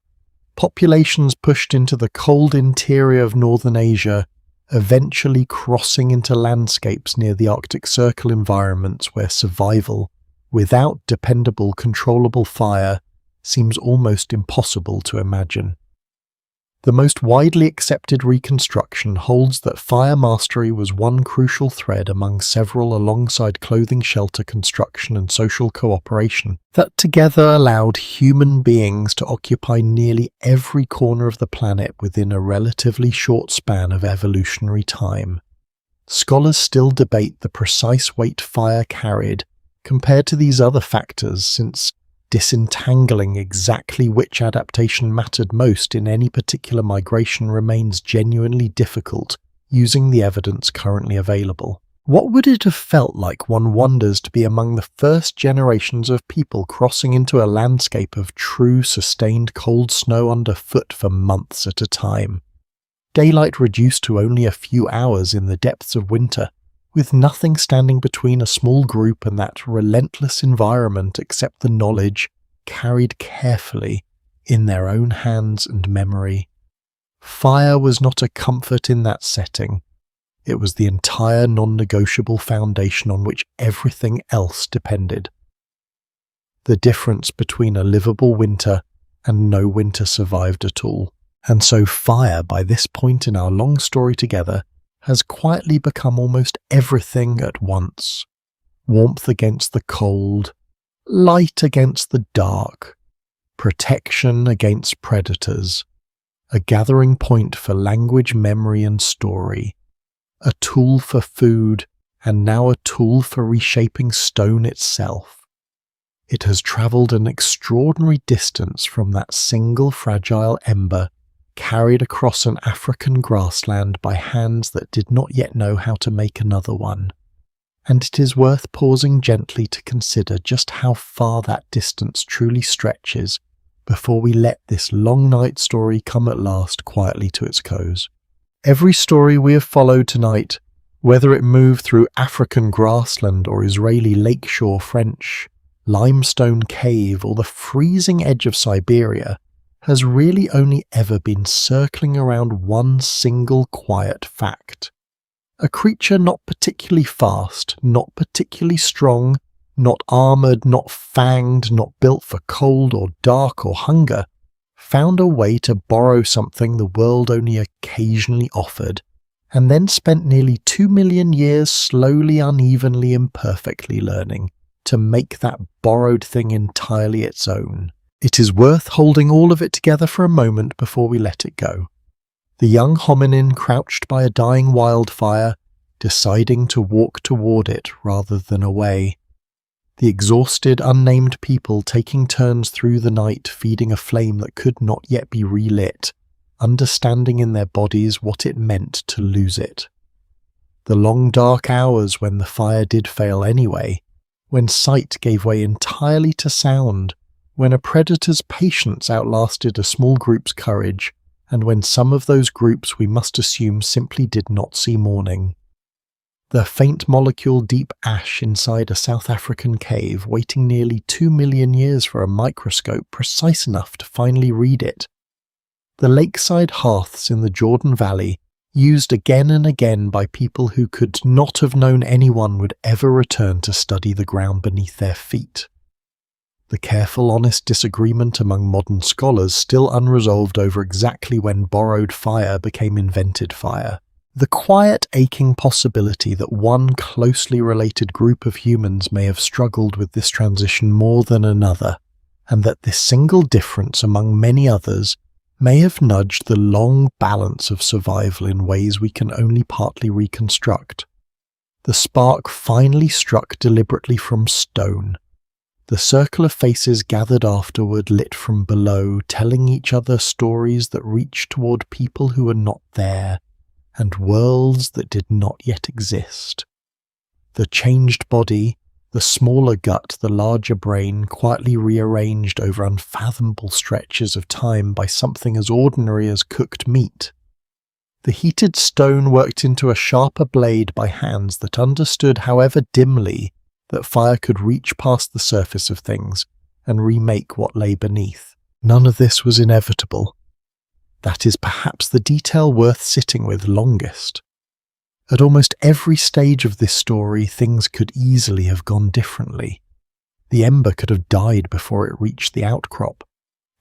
Populations pushed into the cold interior of northern Asia, eventually crossing into landscapes near the Arctic Circle environments where survival, without dependable, controllable fire, seems almost impossible to imagine. The most widely accepted reconstruction holds that fire mastery was one crucial thread among several alongside clothing, shelter, construction, and social cooperation that together allowed human beings to occupy nearly every corner of the planet within a relatively short span of evolutionary time. Scholars still debate the precise weight fire carried compared to these other factors, since disentangling exactly which adaptation mattered most in any particular migration remains genuinely difficult using the evidence currently available. What would it have felt like, one wonders, to be among the first generations of people crossing into a landscape of true sustained cold snow underfoot for months at a time? Daylight reduced to only a few hours in the depths of winter, with nothing standing between a small group and that relentless environment except the knowledge, carried carefully, in their own hands and memory. Fire was not a comfort in that setting. It was the entire non-negotiable foundation on which everything else depended. The difference between a livable winter and no winter survived at all. And so fire, by this point in our long story together, has quietly become almost everything at once. Warmth against the cold, light against the dark, protection against predators, a gathering point for language, memory, and story, a tool for food, and now a tool for reshaping stone itself. It has travelled an extraordinary distance from that single fragile ember, carried across an African grassland by hands that did not yet know how to make another one. And it is worth pausing gently to consider just how far that distance truly stretches before we let this long night story come at last quietly to its close. Every story we have followed tonight, whether it moved through African grassland or Israeli lakeshore French, limestone cave or the freezing edge of Siberia, has really only ever been circling around one single quiet fact. A creature not particularly fast, not particularly strong, not armoured, not fanged, not built for cold or dark or hunger, found a way to borrow something the world only occasionally offered, and then spent nearly 2 million years slowly, unevenly, imperfectly learning to make that borrowed thing entirely its own. It is worth holding all of it together for a moment before we let it go. The young hominin crouched by a dying wildfire, deciding to walk toward it rather than away. The exhausted, unnamed people taking turns through the night feeding a flame that could not yet be relit, understanding in their bodies what it meant to lose it. The long dark hours when the fire did fail anyway, when sight gave way entirely to sound, when a predator's patience outlasted a small group's courage, and when some of those groups we must assume simply did not see morning. The faint molecule deep ash inside a South African cave, waiting nearly 2 million years for a microscope precise enough to finally read it. The lakeside hearths in the Jordan Valley, used again and again by people who could not have known anyone would ever return to study the ground beneath their feet. The careful, honest disagreement among modern scholars still unresolved over exactly when borrowed fire became invented fire. The quiet, aching possibility that one closely related group of humans may have struggled with this transition more than another, and that this single difference among many others may have nudged the long balance of survival in ways we can only partly reconstruct. The spark finally struck deliberately from stone. The circle of faces gathered afterward lit from below, telling each other stories that reached toward people who were not there, and worlds that did not yet exist. The changed body, the smaller gut, the larger brain, quietly rearranged over unfathomable stretches of time by something as ordinary as cooked meat. The heated stone worked into a sharper blade by hands that understood, however dimly, that fire could reach past the surface of things and remake what lay beneath. None of this was inevitable. That is perhaps the detail worth sitting with longest. At almost every stage of this story, things could easily have gone differently. The ember could have died before it reached the outcrop.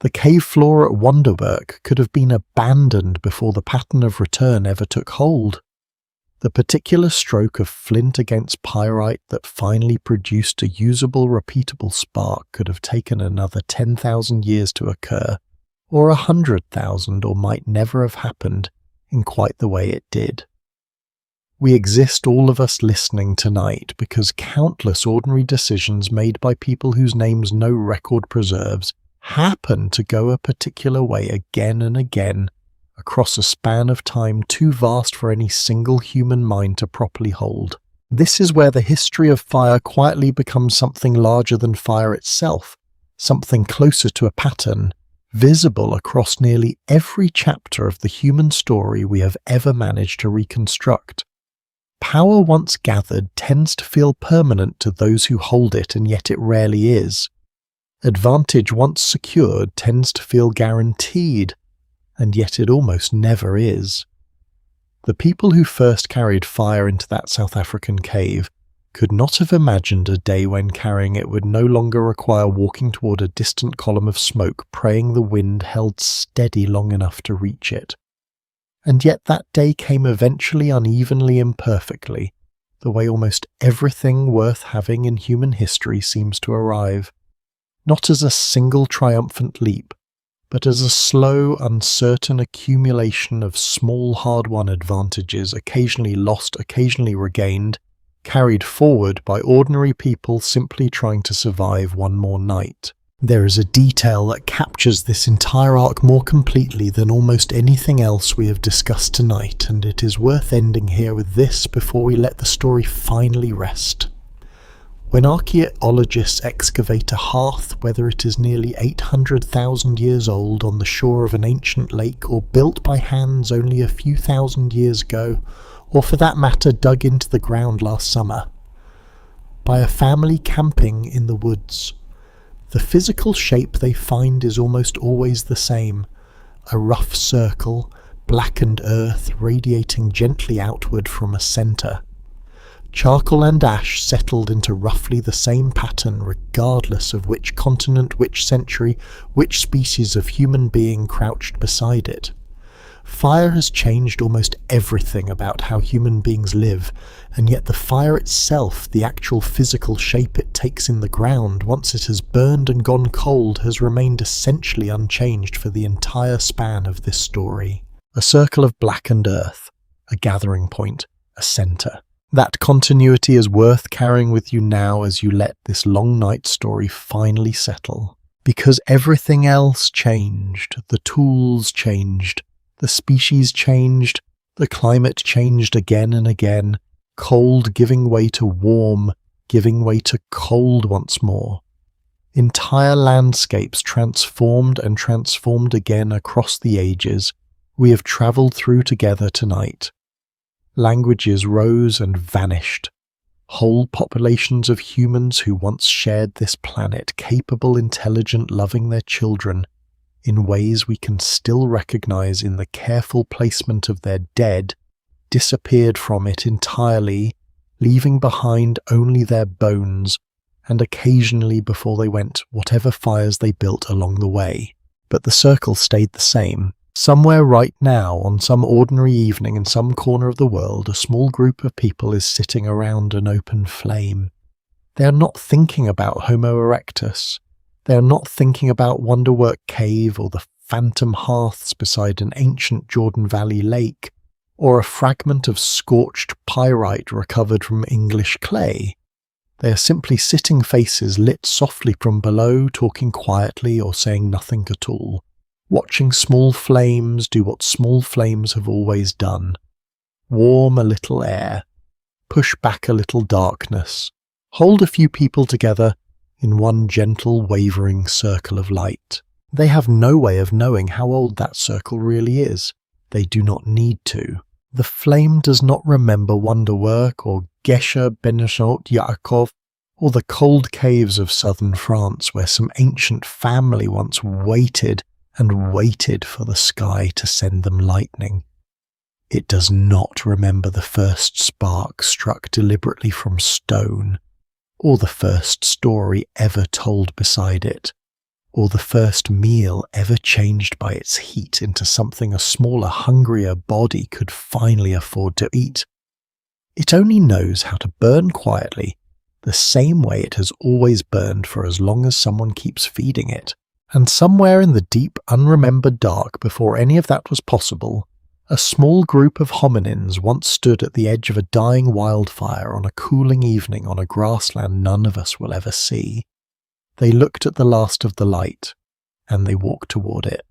The cave floor at Wonderwerk could have been abandoned before the pattern of return ever took hold. The particular stroke of flint against pyrite that finally produced a usable, repeatable spark could have taken another 10,000 years to occur, or 100,000, or might never have happened in quite the way it did. We exist, all of us listening tonight, because countless ordinary decisions made by people whose names no record preserves happen to go a particular way again and again across a span of time too vast for any single human mind to properly hold. This is where the history of fire quietly becomes something larger than fire itself, something closer to a pattern, visible across nearly every chapter of the human story we have ever managed to reconstruct. Power once gathered tends to feel permanent to those who hold it, and yet it rarely is. Advantage once secured tends to feel guaranteed, and yet it almost never is. The people who first carried fire into that South African cave could not have imagined a day when carrying it would no longer require walking toward a distant column of smoke, praying the wind held steady long enough to reach it. And yet that day came eventually, unevenly, imperfectly, the way almost everything worth having in human history seems to arrive, not as a single triumphant leap, but as a slow, uncertain accumulation of small, hard-won advantages, occasionally lost, occasionally regained, carried forward by ordinary people simply trying to survive one more night. There is a detail that captures this entire arc more completely than almost anything else we have discussed tonight, and it is worth ending here with this before we let the story finally rest. When archaeologists excavate a hearth, whether it is nearly 800,000 years old on the shore of an ancient lake, or built by hands only a few thousand years ago, or for that matter dug into the ground last summer, by a family camping in the woods, the physical shape they find is almost always the same, a rough circle, blackened earth radiating gently outward from a centre. Charcoal and ash settled into roughly the same pattern regardless of which continent, which century, which species of human being crouched beside it. Fire has changed almost everything about how human beings live, and yet the fire itself, the actual physical shape it takes in the ground once it has burned and gone cold, has remained essentially unchanged for the entire span of this story. A circle of blackened earth, a gathering point, a centre. That continuity is worth carrying with you now as you let this long night story finally settle. Because everything else changed, the tools changed, the species changed, the climate changed again and again, cold giving way to warm, giving way to cold once more. Entire landscapes transformed and transformed again across the ages we have travelled through together tonight. Languages rose and vanished. Whole populations of humans who once shared this planet, capable, intelligent, loving their children, in ways we can still recognize in the careful placement of their dead, disappeared from it entirely, leaving behind only their bones, and occasionally before they went whatever fires they built along the way. But the circle stayed the same. Somewhere right now, on some ordinary evening in some corner of the world, a small group of people is sitting around an open flame. They are not thinking about Homo erectus. They are not thinking about Wonderwerk Cave or the phantom hearths beside an ancient Jordan Valley lake, or a fragment of scorched pyrite recovered from English clay. They are simply sitting faces lit softly from below, talking quietly or saying nothing at all. Watching small flames do what small flames have always done. Warm a little air, push back a little darkness, hold a few people together in one gentle, wavering circle of light. They have no way of knowing how old that circle really is. They do not need to. The flame does not remember Wonderwork or Gesher Benishot Yaakov or the cold caves of southern France where some ancient family once waited and waited for the sky to send them lightning. It does not remember the first spark struck deliberately from stone, or the first story ever told beside it, or the first meal ever changed by its heat into something a smaller, hungrier body could finally afford to eat. It only knows how to burn quietly, the same way it has always burned for as long as someone keeps feeding it. And somewhere in the deep, unremembered dark before any of that was possible, a small group of hominins once stood at the edge of a dying wildfire on a cooling evening on a grassland none of us will ever see. They looked at the last of the light, and they walked toward it.